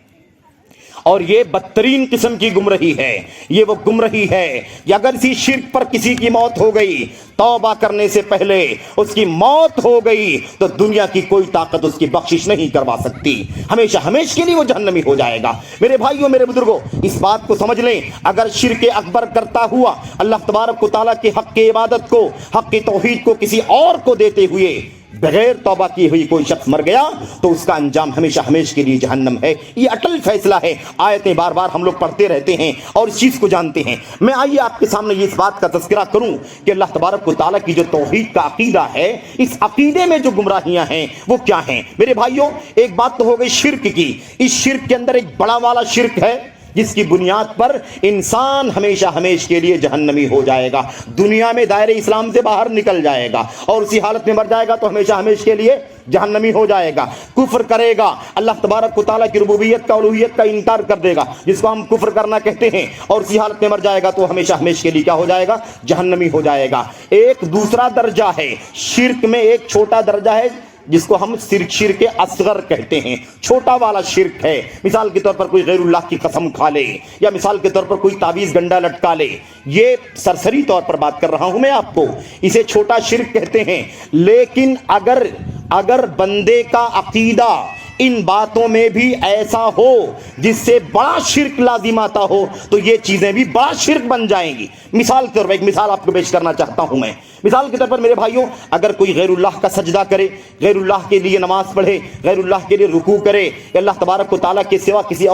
A: اور یہ بدترین قسم کی گمراہی ہے، یہ وہ گمراہی ہے کہ اگر اسی شرک پر کسی کی موت ہو گئی، توبہ کرنے سے پہلے اس کی موت ہو گئی، تو دنیا کی کوئی طاقت اس کی بخشش نہیں کروا سکتی، ہمیشہ ہمیشہ کے لیے وہ جہنمی ہو جائے گا۔ میرے بھائیوں میرے بزرگوں، اس بات کو سمجھ لیں، اگر شرک اکبر کرتا ہوا اللہ تبارک و تعالیٰ کے حق کی عبادت کو، حق کی توحید کو کسی اور کو دیتے ہوئے بغیر توبہ کی ہوئی کوئی شخص مر گیا تو اس کا انجام ہمیشہ ہمیشہ کے لیے جہنم ہے۔ یہ اٹل فیصلہ ہے، آیتیں بار بار ہم لوگ پڑھتے رہتے ہیں اور اس چیز کو جانتے ہیں۔ میں آئیے آپ کے سامنے یہ اس بات کا تذکرہ کروں کہ اللہ تبارک و تعالیٰ کی جو توحید کا عقیدہ ہے، اس عقیدے میں جو گمراہیاں ہیں وہ کیا ہیں۔ میرے بھائیوں، ایک بات تو ہو گئی شرک کی، اس شرک کے اندر ایک بڑا والا شرک ہے جس کی بنیاد پر انسان ہمیشہ ہمیشہ کے لیے جہنمی ہو جائے گا، دنیا میں دائرے اسلام سے باہر نکل جائے گا، اور اسی حالت میں مر جائے گا تو ہمیشہ ہمیشہ کے لیے جہنمی ہو جائے گا۔ کفر کرے گا، اللہ تبارک و تعالیٰ کی ربوبیت کا، الوہیت کا انکار کر دے گا، جس کو ہم کفر کرنا کہتے ہیں، اور اسی حالت میں مر جائے گا تو ہمیشہ ہمیشہ کے لیے کیا ہو جائے گا؟ جہنمی ہو جائے گا۔ ایک دوسرا درجہ ہے شرک میں، ایک چھوٹا درجہ ہے جس کو ہم شرک اصغر کہتے ہیں، چھوٹا والا شرک ہے۔ مثال کے طور پر کوئی غیر اللہ کی قسم کھا لے، یا مثال کے طور پر کوئی تعویذ گنڈا لٹکا لے، یہ سرسری طور پر بات کر رہا ہوں میں آپ کو، اسے چھوٹا شرک کہتے ہیں۔ لیکن اگر بندے کا عقیدہ ان باتوں میں بھی ایسا ہو جس سے بڑا شرک لازم آتا ہو تو یہ چیزیں بھی بڑا شرک بن جائیں گی۔ مثال کے طور پر ایک مثال آپ کو پیش کرنا چاہتا ہوں میں۔ مثال کے طور پر میرے بھائیوں، اگر کوئی غیر اللہ کا سجدہ کرے، غیر اللہ کے لیے نماز پڑھے، غیر اللہ کے لیے رکوع کرے، یا اللہ تبارک و تعالیٰ کے سوا کسی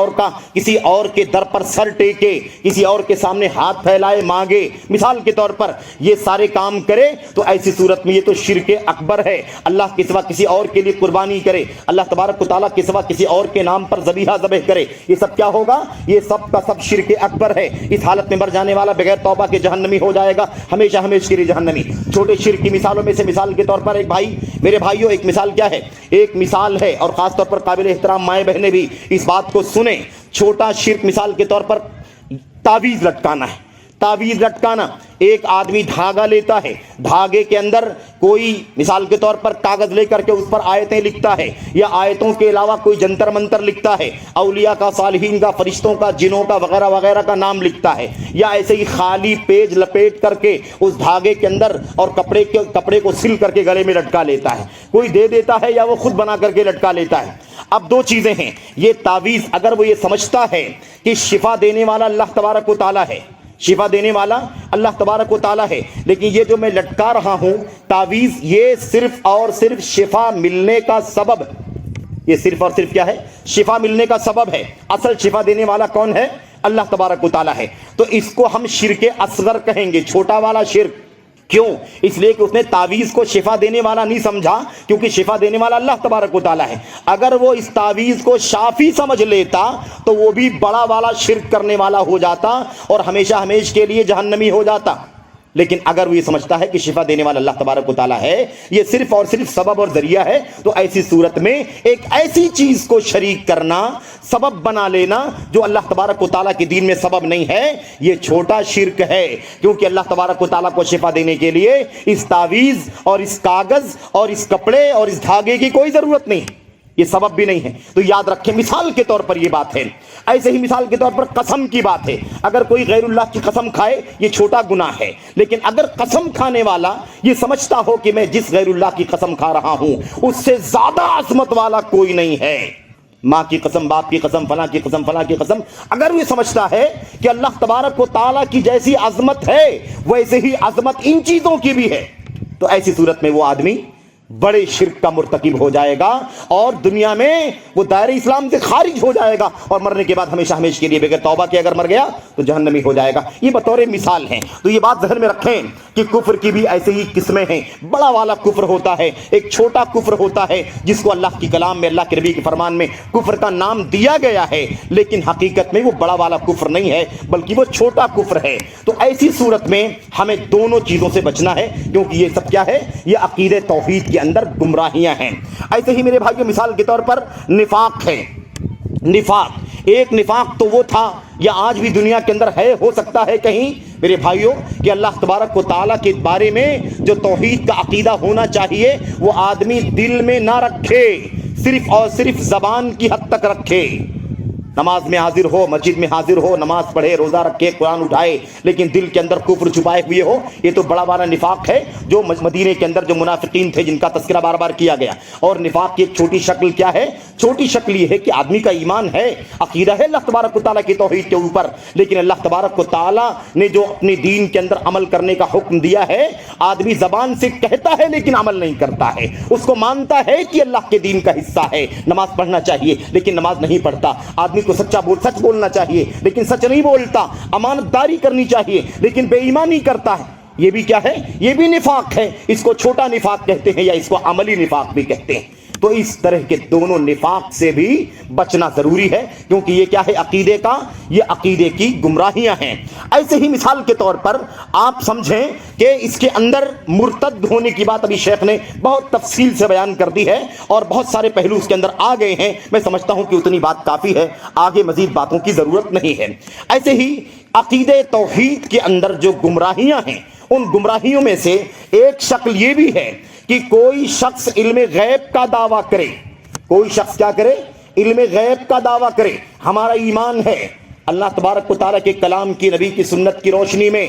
A: اور کے در پر سر ٹیکے، کسی اور کے سامنے ہاتھ پھیلائے مانگے، مثال کے طور پر یہ سارے کام کرے، تو ایسی صورت میں یہ تو شرک اکبر ہے۔ اللہ کے سوا کسی اور کے لیے قربانی کرے، اللہ تبارک و تعالیٰ کے سوا کسی اور کے نام پر ذبیحہ ذبح کرے، یہ سب کیا ہوگا؟ یہ سب کا سب شرک اکبر ہے۔ اس حالت میں مر جانے والا بغیر توبہ کے جہنمی ہو جائے گا، ہمیشہ ہمیشہ کے لیے جہنمی۔ چھوٹے شرک کی مثالوں میں سے مثال کے طور پر میرے بھائیوں ایک مثال کیا ہے؟ ایک مثال ہے، اور خاص طور پر قابل احترام مائیں بہنیں بھی اس بات کو سنیں۔ چھوٹا شرک مثال کے طور پر تعویذ لٹکانا ہے، تعویذ لٹکانا۔ ایک آدمی دھاگا لیتا ہے, دھاگے کے اندر کوئی مثال کے طور پر کاغذ لے کر کے اس پر آیتیں لکھتا ہے, یا آیتوں کے علاوہ کوئی جنتر منتر لکھتا ہے, اولیاء کا, صالحین کا, فرشتوں کا, جنوں کا وغیرہ وغیرہ کا نام لکھتا ہے, یا ایسے ہی خالی پیج لپیٹ کر کے اس دھاگے کے اندر اور کپڑے کو سل کر کے گلے میں لٹکا لیتا ہے, کوئی دے دیتا ہے یا وہ خود بنا کر کے لٹکا لیتا ہے. اب دو چیزیں ہیں, یہ تعویذ اگر وہ یہ سمجھتا ہے کہ شفا دینے والا اللہ تبارک و تعالیٰ ہے, شفا دینے والا اللہ تبارک و تعالیٰ ہے, لیکن یہ جو میں لٹکا رہا ہوں تعویذ یہ صرف اور صرف شفا ملنے کا سبب, یہ صرف اور صرف کیا ہے, شفا ملنے کا سبب ہے. اصل شفا دینے والا کون ہے؟ اللہ تبارک و تعالیٰ ہے. تو اس کو ہم شرک اصغر کہیں گے, چھوٹا والا شرک. کیوں؟ اس لیے کہ اس نے تعویذ کو شفا دینے والا نہیں سمجھا, کیونکہ شفا دینے والا اللہ تبارک و تعالیٰ ہے. اگر وہ اس تعویذ کو شافی سمجھ لیتا تو وہ بھی بڑا والا شرک کرنے والا ہو جاتا اور ہمیشہ ہمیشہ کے لیے جہنمی ہو جاتا. لیکن اگر وہ یہ سمجھتا ہے کہ شفا دینے والا اللہ تبارک و تعالیٰ ہے, یہ صرف اور صرف سبب اور ذریعہ ہے, تو ایسی صورت میں ایک ایسی چیز کو شریک کرنا, سبب بنا لینا جو اللہ تبارک و تعالیٰ کے دین میں سبب نہیں ہے, یہ چھوٹا شرک ہے. کیونکہ اللہ تبارک و تعالیٰ کو شفا دینے کے لیے اس تعویذ اور اس کاغذ اور اس کپڑے اور اس دھاگے کی کوئی ضرورت نہیں, یہ سبب بھی نہیں ہے. تو یاد رکھیں, مثال کے طور پر یہ بات ہے. ایسے ہی مثال کے طور پر قسم کی بات ہے, اگر کوئی غیر اللہ کی قسم کھائے یہ چھوٹا گناہ ہے, لیکن اگر قسم کھانے والا یہ سمجھتا ہو کہ میں جس غیر اللہ کی قسم کھا رہا ہوں اس سے زیادہ عظمت والا کوئی نہیں ہے, ماں کی قسم, باپ کی قسم, فلاں کی قسم, فلاں کی قسم, اگر وہ سمجھتا ہے کہ اللہ تبارک و تعالیٰ کی جیسی عظمت ہے ویسے ہی عظمت ان چیزوں کی بھی ہے, تو ایسی صورت میں وہ آدمی بڑے شرک کا مرتکب ہو جائے گا اور دنیا میں وہ دائرہ اسلام سے خارج ہو جائے گا, اور مرنے کے بعد ہمیشہ ہمیشہ کے لیے بغیر توبہ کے اگر مر گیا تو جہنمی ہو جائے گا. یہ بطور مثال ہیں. تو یہ بات ذہن میں رکھیں کہ کفر کی بھی ایسے ہی قسمیں ہیں. بڑا والا کفر ہوتا ہے, ایک چھوٹا کفر ہوتا ہے جس کو اللہ کی کلام میں, اللہ کے نبی کے فرمان میں کفر کا نام دیا گیا ہے, لیکن حقیقت میں وہ بڑا والا کفر نہیں ہے بلکہ وہ چھوٹا کفر ہے. تو ایسی صورت میں ہمیں دونوں چیزوں سے بچنا ہے, کیونکہ یہ سب کیا ہے, یہ عقیدہ توحید کے اندر گمراہیاں ہیں. ایسے ہی میرے بھائیو مثال کے طور پر نفاق ہے. نفاق, ایک نفاق تو وہ تھا یا آج بھی دنیا کے اندر ہے, ہو سکتا ہے کہیں میرے بھائیو کہ اللہ تبارک و تعالیٰ کے بارے میں جو توحید کا عقیدہ ہونا چاہیے وہ آدمی دل میں نہ رکھے, صرف اور صرف زبان کی حد تک رکھے. نماز میں حاضر ہو, مسجد میں حاضر ہو, نماز پڑھے, روزہ رکھے, قرآن اٹھائے, لیکن دل کے اندر کفر چھپائے ہوئے ہو, یہ تو بڑا بڑا نفاق ہے جو مدینے کے اندر جو منافقین تھے جن کا تذکرہ بار بار کیا گیا. اور نفاق کی ایک چھوٹی شکل کیا ہے, چھوٹی شکل یہ ہے کہ آدمی کا ایمان ہے, عقیدہ ہے اللہ تبارک و تعالیٰ کی توحید کے اوپر, لیکن اللہ تبارک و تعالیٰ نے جو اپنے دین کے اندر عمل کرنے کا حکم دیا ہے, آدمی زبان سے کہتا ہے لیکن عمل نہیں کرتا ہے. اس کو مانتا ہے کہ اللہ کے دین کا حصہ ہے, نماز پڑھنا چاہیے لیکن نماز نہیں پڑھتا. آدمی کو سچ بولنا چاہیے لیکن سچ نہیں بولتا, امانت داری کرنی چاہیے لیکن بے ایمانی کرتا ہے. یہ بھی کیا ہے, یہ بھی نفاق ہے. اس کو چھوٹا نفاق کہتے ہیں یا اس کو عملی نفاق بھی کہتے ہیں. تو اس طرح کے دونوں نفاق سے بھی بچنا ضروری ہے, کیونکہ یہ کیا ہے, عقیدے کا, یہ عقیدے کی گمراہیاں ہیں. ایسے ہی مثال کے طور پر آپ سمجھیں کہ اس کے اندر مرتد ہونے کی بات ابھی شیخ نے بہت تفصیل سے بیان کر دی ہے اور بہت سارے پہلو اس کے اندر آ گئے ہیں. میں سمجھتا ہوں کہ اتنی بات کافی ہے, آگے مزید باتوں کی ضرورت نہیں ہے. ایسے ہی عقیدے توحید کے اندر جو گمراہیاں ہیں, ان گمراہیوں میں سے ایک شکل یہ بھی ہے کہ کوئی شخص علم غیب کا دعویٰ کرے. کوئی شخص کیا کرے, علم غیب کا دعویٰ کرے. ہمارا ایمان ہے اللہ تبارک و تعالیٰ کے کلام کی, نبی کی سنت کی روشنی میں,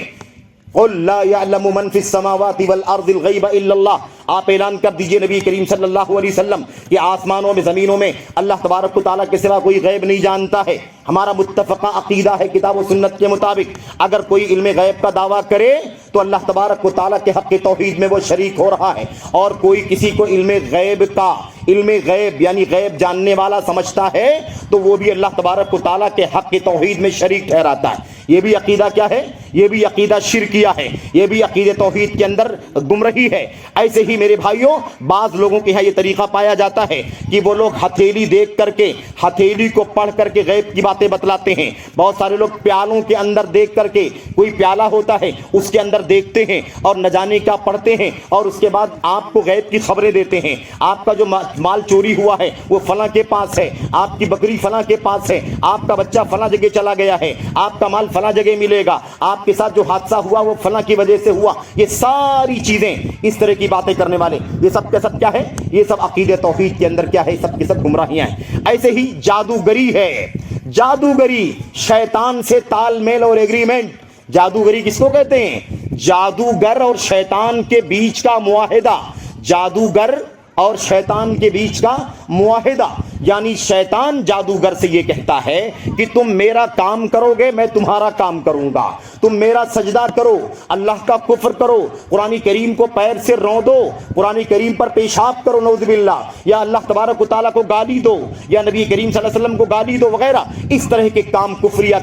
A: قل لا يعلم من في السماوات والارض الغیب الا اللہ, آپ اعلان کر دیجئے نبی کریم صلی اللہ علیہ وسلم کہ آسمانوں میں, زمینوں میں اللہ تبارک و تعالیٰ کے سوا کوئی غیب نہیں جانتا ہے. ہمارا متفقہ عقیدہ ہے کتاب و سنت کے مطابق, اگر کوئی علم غیب کا دعویٰ کرے تو اللہ تبارک و تعالیٰ کے حق توحید میں وہ شریک ہو رہا ہے, اور کوئی کسی کو علم غیب یعنی غیب جاننے والا سمجھتا ہے تو وہ بھی اللہ تبارک و تعالیٰ کے حق توحید میں شریک ٹھہراتا ہے. یہ بھی عقیدہ کیا ہے, یہ بھی عقیدہ شرکیہ ہے, یہ بھی عقیدہ توحید کے اندر گمراہی ہے. ایسے ہی میرے بھائیوں بعض لوگوں کے یہاں یہ طریقہ پایا جاتا ہے کہ وہ لوگ ہتھیلی دیکھ کر کے, ہتھیلی کو پڑھ کر کے غیب کی باتیں بتلاتے ہیں. بہت سارے لوگ پیالوں کے اندر دیکھ کر کے, کوئی پیالہ ہوتا ہے اس کے اندر دیکھتے ہیں اور نہ جانے کیا پڑھتے ہیں, اور اس کے بعد آپ کو غیب کی خبریں دیتے ہیں. آپ کا جو مال چوری ہوا ہے وہ فلاں کے پاس ہے, آپ کی بکری فلاں کے پاس ہے, آپ کا بچہ فلاں جگہ چلا گیا ہے, آپ کا مال فلاں جگہ ملے گا, آپ آپ کے ساتھ جو حادثہ ہوا وہ فلاں کی وجہ سے ہوا، یہ ساری چیزیں، اس طرح کی باتیں کرنے والے، یہ سب کا سب کیا ہے؟ یہ سب عقیدہ توحید کے اندر کیا ہے؟ سب کی سب گمراہیاں ہیں۔ ایسے ہی جادوگری ہے، جادوگری شیطان سے تال میل اور ایگریمنٹ۔ جادوگری کس کو کہتے ہیں؟ جادوگر اور شیطان کے بیچ کا معاہدہ، جادوگر اور شیطان کے بیچ کا معاہدہ، یعنی شیطان جادوگر سے یہ کہتا ہے کہ تم میرا کام کرو گے، میں تمہارا کام کروں گا، تم میرا سجدہ کرو، اللہ کا کفر کرو، قرآن کریم کو پیر سے روندو، قرآن کریم پر پیشاب کرو نعوذ باللہ، یا اللہ تبارک و تعالیٰ کو گالی دو، یا نبی کریم صلی اللہ علیہ وسلم کو گالی دو وغیرہ، اس طرح کے کام کفریہ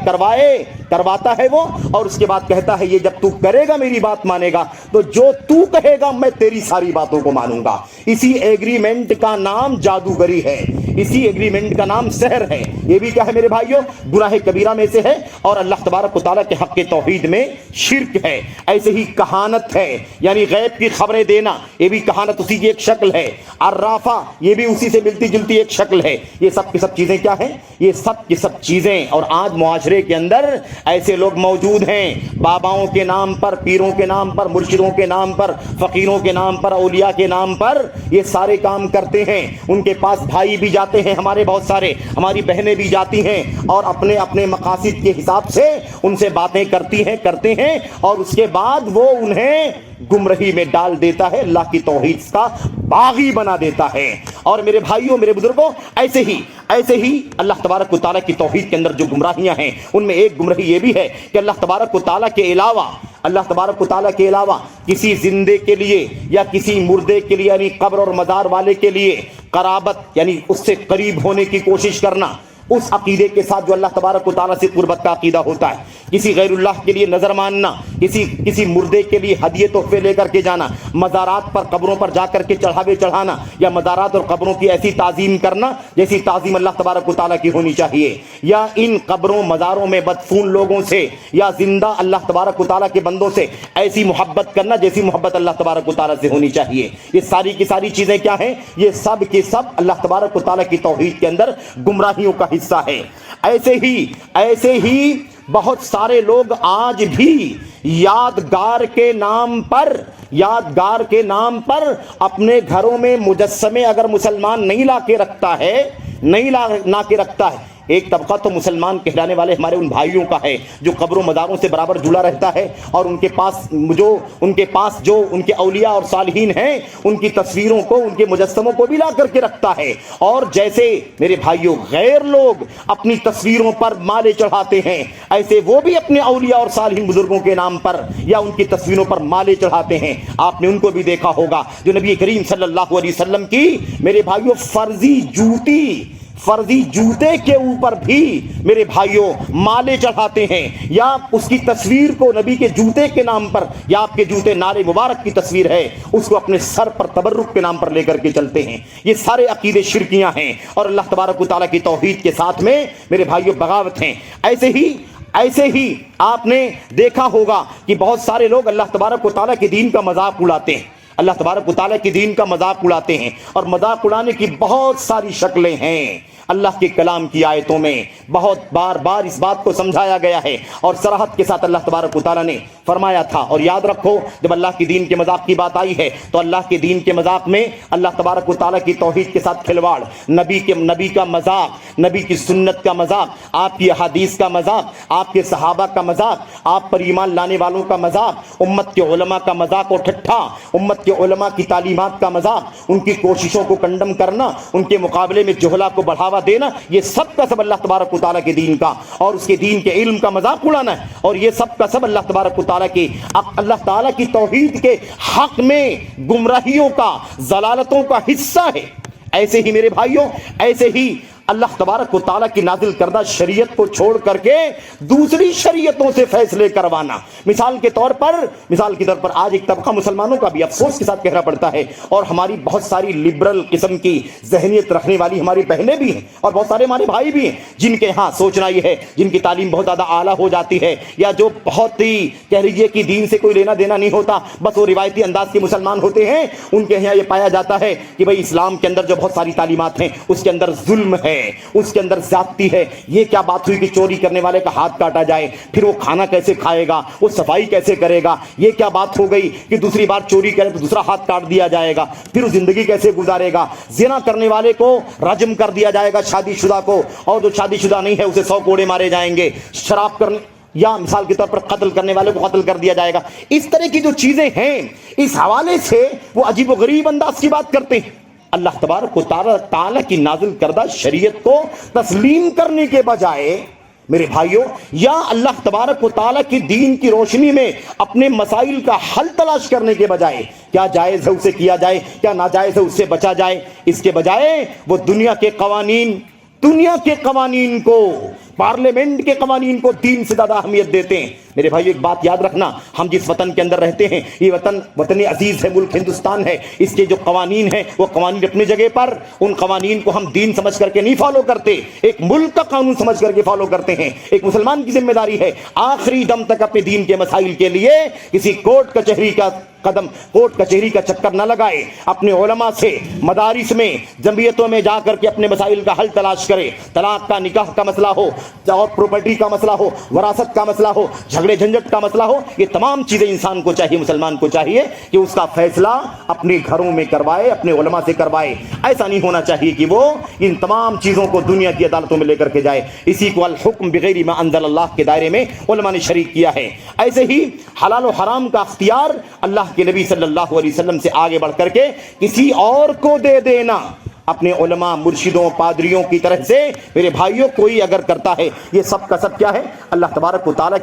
A: کرواتا ہے وہ، اور اس کے بعد کہتا ہے یہ جب تو کرے گا میری بات مانے گا تو جو تو کہے گا میں تیری ساری باتوں کو مانوں گا۔ اسی ایگریمنٹ کا نام جادوگری ہے، اسی ایگریمنٹ کا نام سحر ہے۔ یہ بھی کیا ہے میرے بھائیوں؟ گناہ کبیرہ میں سے ہے، اور اللہ تبارک و تعالیٰ کے حق توحید میں شرک ہے۔ ایسے ہی کہانت ہے، یعنی غیب کی خبریں دینا، یہ بھی کہانت اسی کی ایک شکل ہے۔ عرافہ، یہ بھی اسی سے ملتی جلتی ایک شکل ہے۔ یہ سب کی سب چیزیں کیا ہیں؟ یہ سب کی سب چیزیں، اور آج معاشرے کے اندر ایسے لوگ موجود ہیں، باباؤں کے نام پر، پیروں کے نام پر، مرشدوں کے نام پر، فقیروں کے نام پر، اولیاء کے نام پر یہ سارے کام کرتے ہیں۔ ان کے پاس بھائی بھی جاتے ہیں ہمارے، بہت سارے ہماری بہنیں بھی جاتی ہیں، اور اپنے اپنے مقاصد کے حساب سے ان سے باتیں کرتے ہیں، اور اس کے بعد وہ انہیں گمراہی میں ڈال دیتا ہے، اللہ کی توحید کا باغی بنا دیتا ہے۔ اور میرے بھائیوں، میرے بزرگوں، ایسے ہی اللہ تبارک و تعالیٰ کی توحید کے اندر جو گمراہیاں ہیں، ان میں ایک گمراہی یہ بھی ہے کہ اللہ تبارک و تعالیٰ کے علاوہ کسی زندے کے لیے یا کسی مردے کے لیے، یعنی قبر اور مزار والے کے لیے قرابت، یعنی اس سے قریب ہونے کی کوشش کرنا، اس عقیدے کے ساتھ جو اللہ تبارک و تعالیٰ سے قربت کا عقیدہ ہوتا ہے، کسی غیر اللہ کے لیے نظر ماننا، کسی مردے کے لیے ہدیے تحفے لے کر کے جانا، مزارات پر، قبروں پر جا کر کے چڑھاوے چڑھانا، یا مزارات اور قبروں کی ایسی تعظیم کرنا جیسی تعظیم اللہ تبارک و تعالیٰ کی ہونی چاہیے، یا ان قبروں مزاروں میں مدفون لوگوں سے یا زندہ اللہ تبارک و تعالیٰ کے بندوں سے ایسی محبت کرنا جیسی محبت اللہ تبارک و تعالیٰ سے ہونی چاہیے۔ یہ ساری کی ساری چیزیں کیا ہیں؟ یہ سب کے سب اللہ تبارک و تعالیٰ کی توحید کے اندر گمراہیوں کا حصہ ہے۔ ایسے ہی بہت سارے لوگ آج بھی یادگار کے نام پر اپنے گھروں میں مجسمے اگر مسلمان نہیں لا کے رکھتا ہے، ایک طبقہ تو مسلمان کہلانے والے ہمارے ان بھائیوں کا ہے جو قبروں مزاروں سے برابر جڑا رہتا ہے، اور ان کے پاس جو ان کے اولیاء اور صالحین ہیں ان کی تصویروں کو، ان کے مجسموں کو بھی لا کر کے رکھتا ہے۔ اور جیسے میرے بھائیوں غیر لوگ اپنی تصویروں پر مالے چڑھاتے ہیں، ایسے وہ بھی اپنے اولیاء اور صالحین بزرگوں کے نام پر یا ان کی تصویروں پر مالے چڑھاتے ہیں۔ آپ نے ان کو بھی دیکھا ہوگا جو نبی کریم صلی اللہ علیہ وسلم کی میرے بھائیوں فرضی جوتے کے اوپر بھی میرے بھائیوں مالے چڑھاتے ہیں، یا اس کی تصویر کو نبی کے جوتے کے نام پر، یا آپ کے جوتے نعل مبارک کی تصویر ہے اس کو اپنے سر پر تبرک کے نام پر لے کر کے چلتے ہیں۔ یہ سارے عقیدے شرکیاں ہیں اور اللہ تبارک و تعالیٰ کی توحید کے ساتھ میں میرے بھائیوں بغاوت ہیں۔ ایسے ہی آپ نے دیکھا ہوگا کہ بہت سارے لوگ اللہ تبارک و تعالیٰ کے دین کا مذاق اڑاتے ہیں، اللہ تبارک و تعالیٰ کے دین کا مذاق اڑاتے ہیں، اور مذاق اڑانے کی بہت ساری شکلیں ہیں۔ اللہ کے کلام کی آیتوں میں بہت بار اس بات کو سمجھایا گیا ہے، اور صراحت کے ساتھ اللہ تبارک و تعالیٰ نے فرمایا تھا۔ اور یاد رکھو، جب اللہ کے دین کے مذاق کی بات آئی ہے تو اللہ کے دین کے مذاق میں اللہ تبارک و تعالیٰ کی توحید کے ساتھ کھلواڑ، نبی کا مذاق، نبی کی سنت کا مذاق، آپ کی احادیث کا مذاق، آپ کے صحابہ کا مذاق، آپ پر ایمان لانے والوں کا مذاق، امت کے علماء کا مذاق اور ٹھٹھا، امت کے علماء کی تعلیمات کا مذاق، ان کی کوششوں کو کنڈم کرنا، ان کے مقابلے میں جہلا کو بڑھاوا دینا، یہ سب کا سب اللہ تبارک و تعالیٰ کے دین کا اور اس کے دین کے علم کا مذاق اڑانا ہے، اور یہ سب کا سب اللہ تبارک و تعالیٰ کی توحید کے حق میں گمراہیوں کا، ضلالتوں کا حصہ ہے۔ ایسے ہی میرے بھائیوں، ایسے ہی اللہ تبارک و تعالیٰ کی نازل کردہ شریعت کو چھوڑ کر کے دوسری شریعتوں سے فیصلے کروانا۔ مثال کے طور پر آج ایک طبقہ مسلمانوں کا بھی افسوس کے ساتھ کہنا پڑتا ہے، اور ہماری بہت ساری لبرل قسم کی ذہنیت رکھنے والی ہماری بہنیں بھی ہیں اور بہت سارے ہمارے بھائی بھی ہیں، جن کے ہاں سوچنا یہ ہے، جن کی تعلیم بہت زیادہ اعلیٰ ہو جاتی ہے، یا جو بہت ہی کہہ لیجیے کہ دین سے کوئی لینا دینا نہیں ہوتا، بس وہ روایتی انداز کے مسلمان ہوتے ہیں، ان کے یہاں یہ پایا جاتا ہے کہ بھئی اسلام کے اندر جو بہت ساری تعلیمات ہیں اس کے اندر ظلم ہے، اس کے اندر زیادتی ہے. یہ کیا بات ہوئی کہ چوری کرنے والے کا ہاتھ کاٹا جائے؟ پھر وہ کھانا کیسے کھائے گا؟ وہ صفائی کیسے کرے گا؟ یہ کیا بات ہو گئی کہ دوسری بار چوری کرے تو دوسرا ہاتھ کاٹ دیا جائے گا؟ پھر وہ زندگی کیسے گزارے گا؟ زنا کرنے والے کو رجم کر دیا جائے گا، شادی شدہ کو، اور جو شادی شدہ نہیں ہے اسے 100 کوڑے مارے جائیں گے. شراب کرنے یا مثال کے طور پر قتل کرنے والے کو قتل کر دیا جائے گا. اس طرح کی جو چیزیں ہیں اس حوالے سے وہ عجیب و غریب انداز کی بات کرتے ہیں. اللہ تبارک و تعالیٰ کی نازل کردہ شریعت کو تسلیم کرنے کے بجائے میرے بھائیوں، یا اللہ تبارک و تعالیٰ کی دین کی روشنی میں اپنے مسائل کا حل تلاش کرنے کے بجائے کیا جائز ہے اسے کیا جائے، کیا ناجائز ہے اس سے بچا جائے، اس کے بجائے وہ دنیا کے قوانین کو، پارلیمنٹ کے قوانین کو دین سے زیادہ اہمیت دیتے ہیں. میرے بھائی ایک بات یاد رکھنا، ہم جس وطن کے اندر رہتے ہیں یہ وطن عزیز ہے، ملک ہندوستان ہے. اس کے جو قوانین ہیں وہ قوانین اپنی جگہ پر، ان قوانین کو ہم دین سمجھ کر کے نہیں فالو کرتے، ایک ملک کا قانون سمجھ کر کے فالو کرتے ہیں. ایک مسلمان کی ذمہ داری ہے آخری دم تک اپنے دین کے مسائل کے لیے کسی کورٹ کچہری کا چکر نہ لگائے، اپنے علماء سے مدارس میں جمعیتوں میں جا کر کے اپنے مسائل کا حل تلاش کرے. طلاق کا، نکاح کا مسئلہ ہو، اور پراپرٹی کا مسئلہ ہو، وراثت کا مسئلہ ہو، جھگڑے جھنجٹ کا مسئلہ ہو، یہ تمام چیزیں انسان کو چاہیے، مسلمان کو چاہیے کہ اس کا فیصلہ اپنے گھروں میں کروائے، اپنے علماء سے کروائے. ایسا نہیں ہونا چاہیے کہ وہ ان تمام چیزوں کو دنیا کی عدالتوں میں لے کر کے جائے. اسی کو الحکم بغیر ما انزل اللہ کے دائرے میں علماء نے شریک کیا ہے. ایسے ہی حلال و حرام کا اختیار اللہ کے نبی صلی اللہ علیہ وسلم سے آگے بڑھ کر کے کسی اور کو دے دینا، اپنے علماء، مرشدوں، پادریوں کی طرف سے میرے بھائیوں کوئی اگر کرتا ہے، یہ سب کا سب کیا ہے؟ اللہ تبارک و تعالیٰ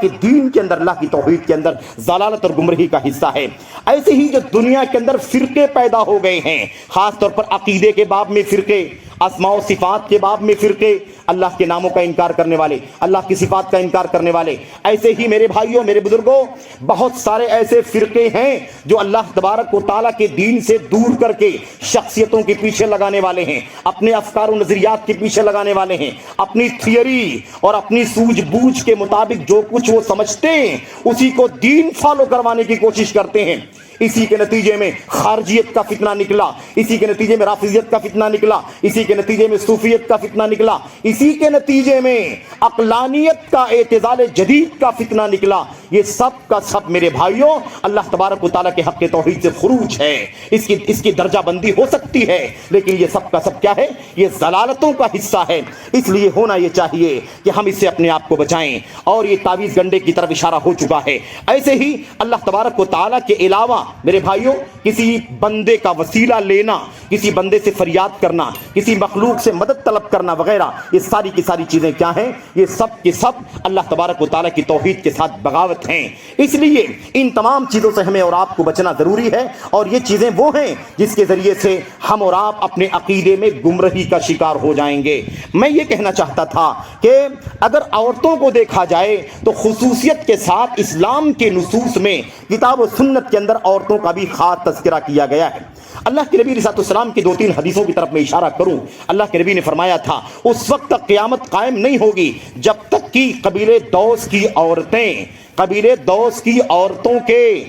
A: کی دین کے اندر، اللہ کی توحید کے اندر ضلالت اور گمراہی کا حصہ ہے. ایسے ہی جو دنیا کے اندر فرقے پیدا ہو گئے ہیں، خاص طور پر عقیدے کے باب میں فرقے، اسماء و صفات کے باب میں فرقے، اللہ کے ناموں کا انکار کرنے والے، اللہ کی صفات کا انکار کرنے والے. ایسے ہی میرے بھائیوں، میرے بزرگوں، بہت سارے ایسے فرقے ہیں جو اللہ تبارک و تعالیٰ کے دین سے دور کر کے شخصیتوں کے پیچھے لگانے والے ہیں، اپنے افکار و نظریات کے پیچھے لگانے والے ہیں، اپنی تھیوری اور اپنی سوجھ بوجھ کے مطابق جو کچھ وہ سمجھتے ہیں اسی کو دین فالو کروانے کی کوشش کرتے ہیں. اسی کے نتیجے میں خارجیت کا فتنہ نکلا، اسی کے نتیجے میں رافضیت کا فتنہ نکلا، اسی کے نتیجے میں صوفیت کا فتنہ نکلا، اسی کے نتیجے میں عقلانیت کا، اعتزال جدید کا فتنہ نکلا. یہ سب کا سب میرے بھائیوں اللہ تبارک و تعالیٰ کے حق توحید سے خروج ہے. اس کی درجہ بندی ہو سکتی ہے، لیکن یہ سب کا سب کیا ہے؟ یہ ضلالتوں کا حصہ ہے. اس لیے ہونا یہ چاہیے کہ ہم اس سے اپنے آپ کو بچائیں، اور یہ تعویذ گنڈے کی طرف اشارہ ہو چکا ہے. ایسے ہی اللہ تبارک و تعالیٰ کے علاوہ میرے بھائیوں کسی بندے کا وسیلہ لینا، کسی بندے سے فریاد کرنا، کسی مخلوق سے مدد طلب کرنا وغیرہ، یہ ساری کی ساری چیزیں کیا ہیں؟ یہ سب کے سب اللہ تبارک و تعالیٰ کی توحید کے ساتھ بغاوت ہیں. اس لیے ان تمام چیزوں سے ہمیں اور آپ کو بچنا ضروری ہے، اور یہ چیزیں وہ ہیں جس کے ذریعے سے ہم اور آپ اپنے عقیدے میں گمراہی کا شکار ہو جائیں گے. میں یہ کہنا چاہتا تھا کہ اگر عورتوں کو دیکھا جائے تو خصوصیت کے ساتھ اسلام کے نصوص میں، کتاب و سنت کے اندر عورتوں کا بھی خاص تذکرہ کیا گیا ہے. اللہ کے نبی علیہ السلام کی 2-3 حدیثوں کی طرف میں اشارہ کروں. اللہ کے نبی نے فرمایا تھا اس وقت تک قیامت قائم نہیں ہوگی جب تک کہ قبیلے دوس کی عورتوں کے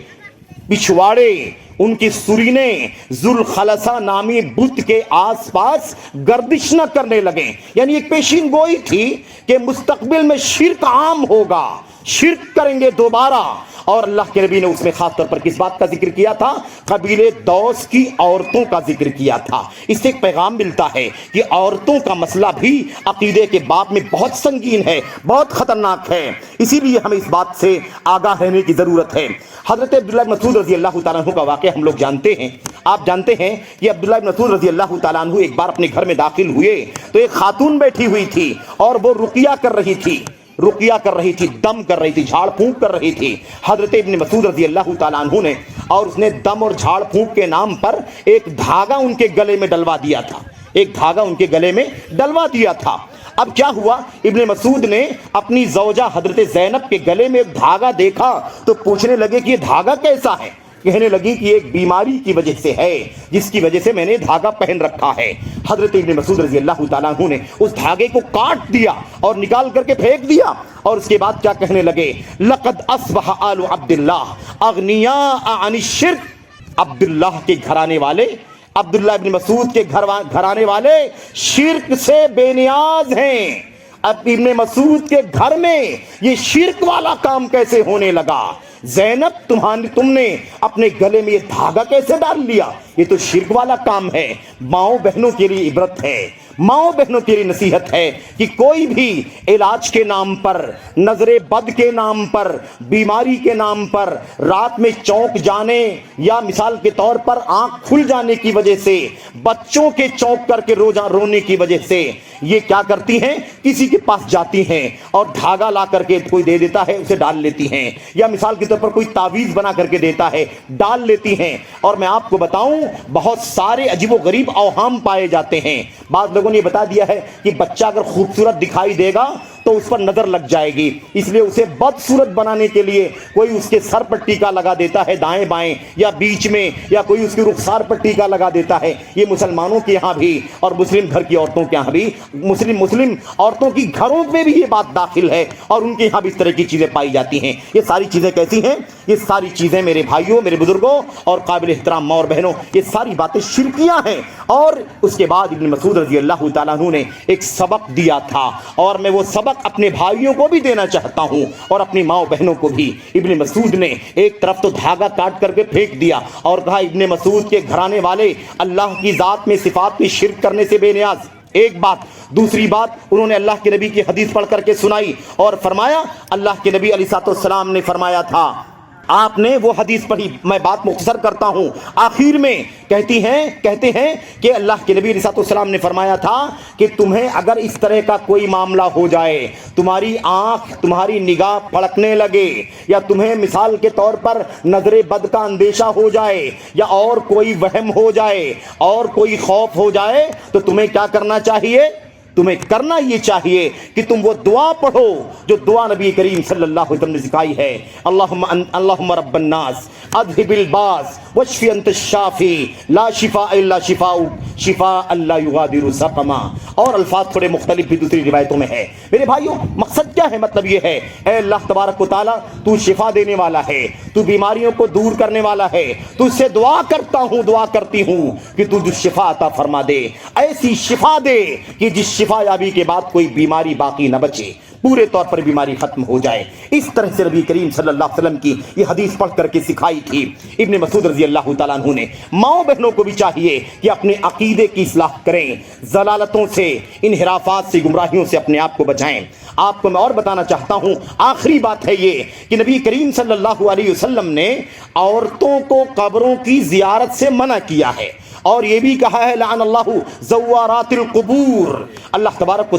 A: پچھواڑے، ان کی سرینے ذوالخلصہ نامی بت کے آس پاس گردش نہ کرنے لگیں. یعنی ایک پیشین گوئی تھی کہ مستقبل میں شرک عام ہوگا، شرک کریں گے دوبارہ. اور اللہ کے نبی نے اس میں خاص طور پر کس بات کا ذکر کیا تھا؟ قبیلے دوس کی عورتوں کا ذکر کیا تھا. اس سے ایک پیغام ملتا ہے کہ عورتوں کا مسئلہ بھی عقیدے کے باب میں بہت سنگین ہے، بہت خطرناک ہے. اسی لیے ہمیں اس بات سے آگاہ رہنے کی ضرورت ہے. حضرت عبداللہ بن مسعود رضی اللہ تعالیٰ عنہ کا واقعہ ہم لوگ جانتے ہیں. آپ جانتے ہیں کہ عبداللہ بن مسعود رضی اللہ تعالیٰ عنہ ایک بار اپنے گھر میں داخل ہوئے تو ایک خاتون بیٹھی ہوئی تھی اور وہ رقیہ کر رہی تھی، دم کر رہی تھی، جھاڑ پھونک کر رہی تھی. حضرت ابن مسعود رضی اللہ تعالیٰ عنہ نے، اور اس نے دم اور جھاڑ پھونک کے نام پر ایک دھاگا ان کے گلے میں ڈلوا دیا تھا. اب کیا ہوا؟ ابن مسعود نے اپنی زوجہ حضرت زینب کے گلے میں ایک دھاگا دیکھا تو پوچھنے لگے کہ یہ دھاگا کیسا ہے؟ کہنے لگی کہ ایک بیماری کی وجہ سے ہے جس کی وجہ سے میں نے دھاگا پہن رکھا ہے. حضرت ابن مسعود رضی اللہ تعالیٰ عنہ نے اس دھاگے کو کاٹ دیا اور نکال کر کے پھینک دیا، اور اس کے بعد کیا کہنے لگے؟ لقد اصبح آل عبداللہ اغنیاء عن الشرک. عبداللہ کے گھرانے والے عبداللہ ابن مسعود کے گھرانے والے شرک سے بے نیاز ہیں۔ اب ابن مسعود کے گھر میں یہ شرک والا کام کیسے ہونے لگا؟ زینب تم نے اپنے گلے میں یہ دھاگا کیسے ڈال لیا؟ یہ تو شرک والا کام ہے۔ ماؤں بہنوں کے لیے عبرت ہے، ماؤں بہنوں کے لیے نصیحت ہے کہ کوئی بھی علاج کے نام پر، نظر بد کے نام پر، بیماری کے نام پر رات میں چونک جانے یا مثال کے طور پر آنکھ کھل جانے کی وجہ سے، بچوں کے چونک کر کے رونے کی وجہ سے یہ کیا کرتی ہیں؟ کسی کے پاس جاتی ہیں اور دھاگا لا کر کے کوئی دے دیتا ہے، اسے ڈال لیتی ہیں، یا مثال کے طور پر کوئی تعویذ بنا کر کے دیتا ہے، ڈال لیتی ہیں۔ اور میں آپ کو بتاؤں بہت سارے عجیب و غریب اوہام پائے جاتے ہیں۔ بعض لوگوں نے یہ بتا دیا ہے کہ بچہ اگر خوبصورت دکھائی دے گا تو اس پر نظر لگ جائے گی، اس لیے اسے بدصورت بنانے کے لیے کوئی اس کے سر پر ٹیکا لگا دیتا ہے دائیں بائیں یا بیچ میں، یا کوئی اس کی رخسار پر ٹیکا لگا دیتا ہے۔ یہ مسلمانوں کے یہاں بھی اور مسلم گھر کی عورتوں کے یہاں بھی، مسلم عورتوں کی گھروں میں بھی یہ بات داخل ہے اور ان کے یہاں بھی اس طرح کی چیزیں پائی جاتی ہیں۔ یہ ساری چیزیں کیسی ہیں؟ یہ ساری چیزیں میرے بھائیوں، میرے بزرگوں اور قابل احترام ماں اور بہنوں، یہ ساری باتیں شرکیاں ہیں۔ اور اس کے بعد ابن مسعود رضی اللہ تعالیٰ عنہ نے ایک سبق دیا تھا، اور میں وہ سبق اپنے بھائیوں کو بھی دینا چاہتا ہوں اور اپنی ماں بہنوں کو بھی۔ ابن مسعود نے ایک طرف تو دھاگا کاٹ کر کے پھینک دیا اور کہا ابن مسعود کے گھرانے والے اللہ کی ذات میں، صفات میں شرک کرنے سے بے نیاز، ایک بات۔ دوسری بات، انہوں نے اللہ کے نبی کی حدیث پڑھ کر کے سنائی اور فرمایا، اللہ کے نبی علیہ السلام نے فرمایا تھا، آپ نے وہ حدیث پڑھی، میں بات مختصر کرتا ہوں، آخر میں کہتے ہیں کہ اللہ کے نبی علیہ السلام نے فرمایا تھا کہ تمہیں اگر اس طرح کا کوئی معاملہ ہو جائے، تمہاری آنکھ، تمہاری نگاہ پھڑکنے لگے، یا تمہیں مثال کے طور پر نظر بد کا اندیشہ ہو جائے، یا اور کوئی وہم ہو جائے اور کوئی خوف ہو جائے، تو تمہیں کیا کرنا چاہیے؟ تمہیں کرنا یہ چاہیے کہ تم وہ دعا پڑھو جو دعا نبی کریم صلی اللہ علیہ وسلم نے سکھائی ہے، اللہم رب الناس اذھب الباس واشف انت الشافی لا شفاء الا شفاؤک شفاء لا یغادر سقما۔ اور الفاظ تھوڑے مختلف بھی دوسری روایتوں میں ہے۔ میرے بھائیوں، مقصد کیا ہے؟ مطلب یہ ہے، اے اللہ تبارک و تعالیٰ، تو شفا دینے والا ہے، تو بیماریوں کو دور کرنے والا ہے، تو اس سے دعا کرتی ہوں کہ تو جو شفا عطا فرما دے، ایسی شفا دے کہ جس شفا یابی کے بعد کوئی بیماری باقی نہ بچے، پورے طور پر بیماری ختم ہو جائے۔ اس طرح سے نبی کریم صلی اللہ علیہ وسلم کی یہ حدیث پڑھ کر کے سکھائی تھی۔ ابن مسعود رضی اللہ تعالیٰ عنہ نے ماؤں بہنوں کو بھی چاہیے کہ اپنے عقیدے کی اصلاح کریں، ضلالتوں سے، انحرافات سے، گمراہیوں سے اپنے آپ کو بچائیں۔ آپ کو میں اور بتانا چاہتا ہوں، آخری بات ہے یہ کہ نبی کریم صلی اللہ علیہ وسلم نے عورتوں کو قبروں کی زیارت سے منع کیا ہے، اور یہ بھی کہا ہے لعن اللہ زوارات القبور، اللہ تبارک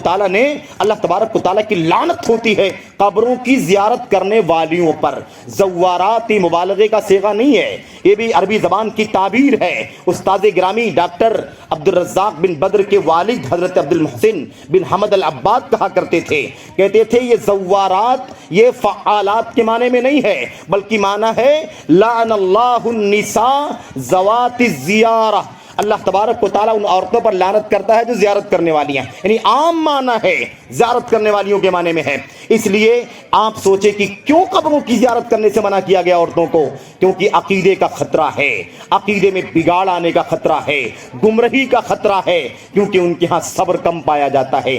A: و تعالیٰ کی لعنت ہوتی ہے قبروں کی زیارت کرنے والیوں پر۔ زوارات مبالغے کا صیغہ نہیں ہے، یہ بھی عربی زبان کی تعبیر ہے۔ استاد گرامی ڈاکٹر عبد الرزاق بن بدر کے والد حضرت عبد المحسن بن حمد العباد کہا کرتے تھے، کہتے تھے یہ زوارات یہ فعالات کے معنی میں نہیں ہے، بلکہ معنی ہے لعن اللہ النساء ذوات الزیارہ، اللہ تبارک و تعالیٰ ان عورتوں پر لعنت کرتا ہے جو زیارت کرنے والی ہیں، یعنی عام معنی ہے، زیارت کرنے والیوں کے معنی میں ہے۔ اس لیے آپ سوچیں کہ کیوں قبروں کی زیارت کرنے سے منع کیا گیا عورتوں کو؟ کیونکہ عقیدے کا خطرہ ہے، عقیدے میں بگاڑ آنے کا خطرہ ہے، گمراہی کا خطرہ ہے، کیونکہ ان کے ہاں صبر کم پایا جاتا ہے،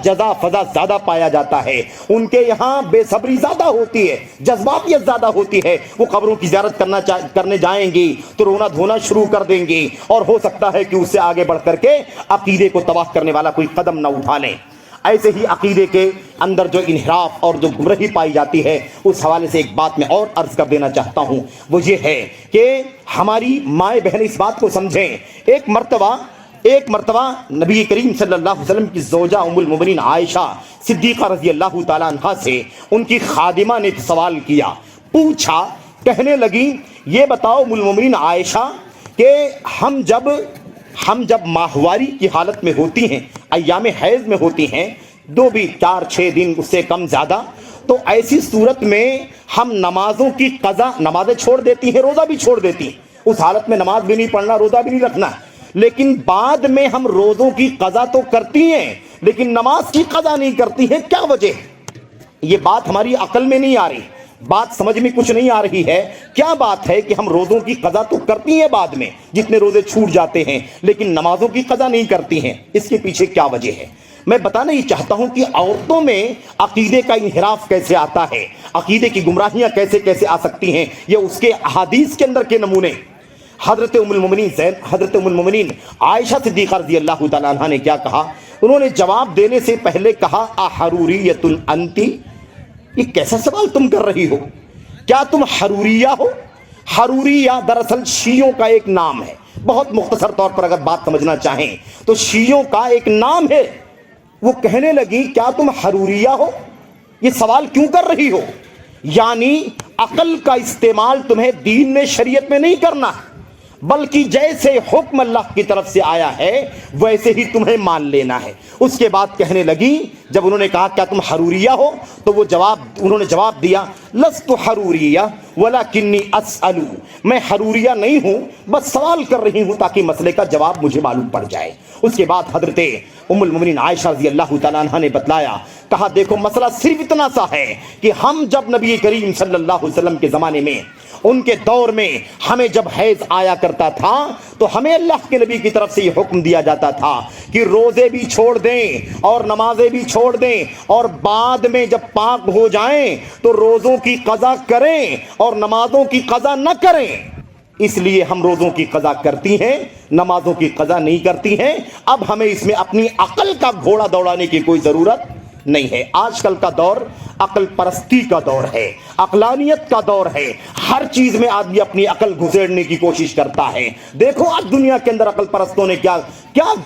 A: جزا فضا زیادہ پایا جاتا ہے، ان کے یہاں بے صبری زیادہ ہوتی ہے، جذباتیت زیادہ ہوتی ہے۔ وہ قبروں کی زیارت کرنے جائیں گی تو رونا دھونا شروع کر دیں گی، اور ہو سکتا ہے کہ اس سے آگے بڑھ کر کے عقیدے کو تباہ کرنے والا کوئی قدم نہ اٹھا لیں۔ ایسے ہی عقیدے کے اندر جو انحراف اور جو گمراہی پائی جاتی ہے، اس حوالے سے ایک بات میں اور عرض کر دینا چاہتا ہوں، وہ یہ ہے کہ ہماری مائیں بہنیں اس بات کو سمجھیں۔ ایک مرتبہ نبی کریم صلی اللہ علیہ وسلم کی زوجہ ام المؤمنین عائشہ صدیقہ رضی اللہ تعالیٰ عنہا سے ان کی خادمہ نے سوال کیا، پوچھا، کہنے لگی، یہ بتاؤ ام المؤمنین عائشہ کہ ہم جب ماہواری کی حالت میں ہوتی ہیں، ایام حیض میں ہوتی ہیں، 2 بھی 4-6 دن اس سے کم زیادہ، تو ایسی صورت میں ہم نمازوں کی قضا، نمازیں چھوڑ دیتی ہیں، روزہ بھی چھوڑ دیتی ہیں، اس حالت میں نماز بھی نہیں پڑھنا، روزہ بھی نہیں رکھنا، لیکن بعد میں ہم روزوں کی قضا تو کرتی ہیں لیکن نماز کی قضا نہیں کرتی ہیں، کیا وجہ ہے؟ یہ بات ہماری عقل میں نہیں آ رہی۔ بات سمجھ میں کچھ نہیں آ رہی ہے. کیا بات ہے کہ ہم روزوں کی قضا تو کرتی ہیں بعد میں, جتنے روزے چھوٹ جاتے ہیں, لیکن نمازوں کی قضا نہیں کرتی ہیں. اس کے پیچھے کیا وجہ ہے؟ میں بتانا یہ چاہتا ہوں کہ عورتوں میں عقیدے کا انحراف کیسے آتا ہے, عقیدے کی گمراہیاں کیسے کیسے آ سکتی ہیں, یہ اس کے احادیث کے اندر کے نمونے. حضرت ام المومنین عائشہ صدیقہ رضی اللہ تعالیٰ عنہ نے کیا کہا؟ انہوں نے جواب دینے سے پہلے کہا احروریۃ انتی, یہ کیسا سوال تم کر رہی ہو؟ کیا تم حروریہ ہو؟ حروریہ دراصل شیعوں کا ایک نام ہے. بہت مختصر طور پر اگر بات سمجھنا چاہیں تو شیعوں کا ایک نام ہے. وہ کہنے لگی کیا تم حروریہ ہو؟ یہ سوال کیوں کر رہی ہو؟ یعنی عقل کا استعمال تمہیں دین میں, شریعت میں نہیں کرنا, بلکہ جیسے حکم اللہ کی طرف سے آیا ہے ویسے ہی تمہیں مان لینا ہے. اس کے بعد کہنے لگی, جب انہوں نے کہا کیا تم حروریہ ہو, تو انہوں نے جواب دیا لست حروریہ ولکنی اسأل, میں حروریہ نہیں ہوں, بس سوال کر رہی ہوں تاکہ مسئلے کا جواب مجھے معلوم پڑ جائے. اس کے بعد حضرت ام المومنین عائشہ رضی اللہ تعالیٰ عنہ نے بتلایا, کہا دیکھو مسئلہ صرف اتنا سا ہے کہ ہم جب نبی کریم صلی اللہ علیہ وسلم کے زمانے میں, ان کے دور میں ہمیں جب حیض آیا کرتا تھا تو ہمیں اللہ کے نبی کی طرف سے یہ حکم دیا جاتا تھا کہ روزے بھی چھوڑ دیں اور نمازیں بھی چھوڑ دیں, اور بعد میں جب پاک ہو جائیں تو روزوں کی قضا کریں اور نمازوں کی قضا نہ کریں. اس لیے ہم روزوں کی قضا کرتی ہیں, نمازوں کی قضا نہیں کرتی ہیں. اب ہمیں اس میں اپنی عقل کا گھوڑا دوڑانے کی کوئی ضرورت نہیں ہے. آج کل کا دور عقل پرستی کا دور ہے, عقلانیت کا دور ہے. ہر چیز میں آدمی اپنی عقل گھسیڑنے کی کوشش کرتا ہے. دیکھو آج دنیا کے اندر عقل پرستوں نے کیا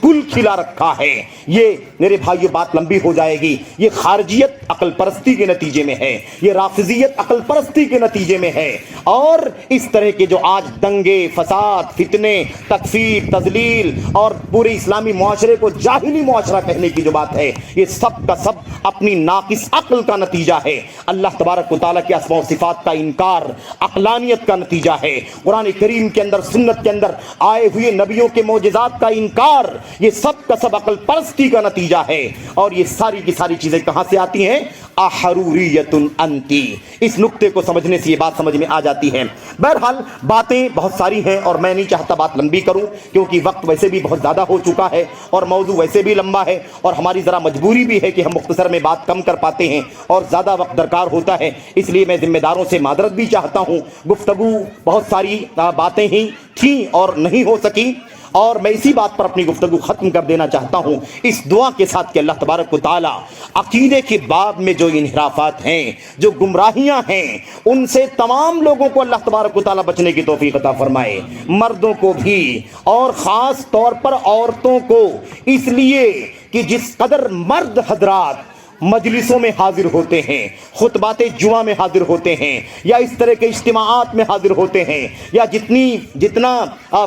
A: گل کھلا رکھا ہے. یہ میرے بھائیو بات لمبی ہو جائے گی. یہ خارجیت عقل پرستی کے نتیجے میں ہے, یہ رافضیت عقل پرستی کے نتیجے میں ہے, اور اس طرح کے جو آج دنگے, فساد, فتنے, تکفیر, تضلیل اور پورے اسلامی معاشرے کو جاہلی معاشرہ کہنے کی جو بات ہے, یہ سب کا سب اپنی ناقص عقل کا نتیجہ ہے. اللہ تبارک و تعالیٰ کے اسماء و صفات کا انکار عقلانیت کا نتیجہ ہے. قرآن کریم کے اندر, سنت کے اندر آئے ہوئے نبیوں کے معجزات کا انکار, یہ سب کا سب عقل پرستی کا نتیجہ ہے. اور یہ ساری کی ساری چیزیں کہاں سے آتی ہیں؟ احروریۃ انتی. اس نقطے کو سمجھنے سے یہ بات سمجھ میں آ جاتی ہے. بہرحال باتیں بہت ساری ہیں اور میں نہیں چاہتا بات لمبی کروں, کیونکہ وقت ویسے بھی بہت زیادہ ہو چکا ہے اور موضوع ویسے بھی لمبا ہے, اور ہماری ذرا مجبوری بھی ہے کہ ہم مختصر میں بات کم کر پاتے ہیں اور زیادہ وقت درکار ہوتا ہے. اس لیے میں ذمہ داروں سے معذرت بھی چاہتا ہوں. گفتگو بہت ساری باتیں ہی تھیں اور نہیں ہو سکی, اور میں اسی بات پر اپنی گفتگو ختم کر دینا چاہتا ہوں اس دعا کے ساتھ کہ اللہ تبارک و تعالی عقیدے کے باب میں جو انحرافات ہیں, جو گمراہیاں ہیں, ان سے تمام لوگوں کو اللہ تبارک و تعالی بچنے کی توفیق عطا فرمائے, مردوں کو بھی اور خاص طور پر عورتوں کو. اس لیے کہ جس قدر مرد حضرات مجلسوں میں حاضر ہوتے ہیں, خطبات جمعہ میں حاضر ہوتے ہیں, یا اس طرح کے اجتماعات میں حاضر ہوتے ہیں, یا جتنا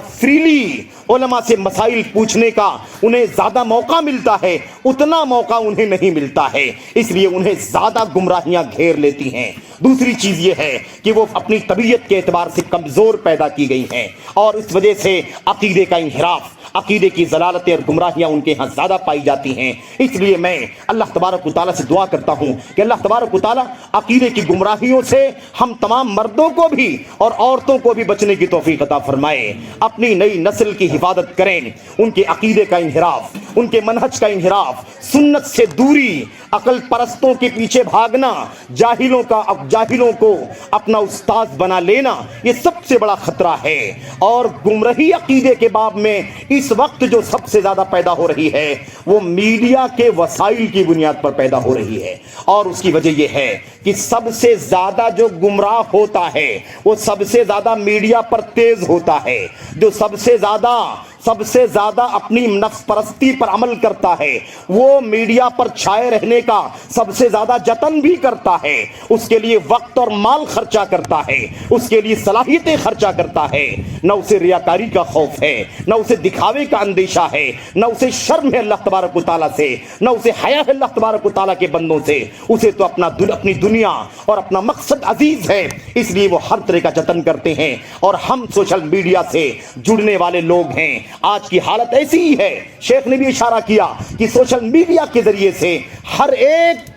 A: فریلی علماء سے مسائل پوچھنے کا انہیں زیادہ موقع ملتا ہے, اتنا موقع انہیں نہیں ملتا ہے. اس لیے انہیں زیادہ گمراہیاں گھیر لیتی ہیں. دوسری چیز یہ ہے کہ وہ اپنی طبیعت کے اعتبار سے کمزور پیدا کی گئی ہیں, اور اس وجہ سے عقیدے کا انحراف, عقیدے کی ضلالتیں اور گمراہیاں ان کے ہاں زیادہ پائی جاتی ہیں. اس لیے میں اللہ تبارک و تعالیٰ سے دعا کرتا ہوں کہ اللہ تبارک و تعالیٰ عقیدے کی گمراہیوں سے ہم تمام مردوں کو بھی اور عورتوں کو بھی بچنے کی توفیق عطا فرمائے. اپنی نئی نسل کی حفاظت کریں. ان کے عقیدے کا انحراف, ان کے منہج کا انحراف, سنت سے دوری, عقل پرستوں کے پیچھے بھاگنا, جاہلوں کو اپنا استاد بنا لینا, یہ سب سے بڑا خطرہ ہے. اور گمراہی عقیدے کے باب میں اس وقت جو سب سے زیادہ پیدا ہو رہی ہے وہ میڈیا کے وسائل کی بنیاد پر پیدا ہو رہی ہے. اور اس کی وجہ یہ ہے کہ سب سے زیادہ جو گمراہ ہوتا ہے وہ سب سے زیادہ میڈیا پر تیز ہوتا ہے. جو سب سے زیادہ اپنی نفس پرستی پر عمل کرتا ہے وہ میڈیا پر چھائے رہنے کا سب سے زیادہ جتن بھی کرتا ہے. اس کے لیے وقت اور مال خرچہ کرتا ہے, اس کے لیے صلاحیتیں خرچہ کرتا ہے. نہ اسے ریاکاری کا خوف ہے, نہ اسے دکھاوے کا اندیشہ ہے, نہ اسے شرم ہے اللہ تبارک و تعالیٰ سے, نہ اسے حیا ہے اللہ تبارک و تعالیٰ کے بندوں سے. اسے تو اپنی دنیا اور اپنا مقصد عزیز ہے, اس لیے وہ ہر طرح کا جتن کرتے ہیں. اور ہم سوشل میڈیا سے جڑنے والے لوگ ہیں. آج کی حالت ایسی ہی ہے, شیخ نے بھی اشارہ کیا کہ سوشل میڈیا کے ذریعے سے ہر ایک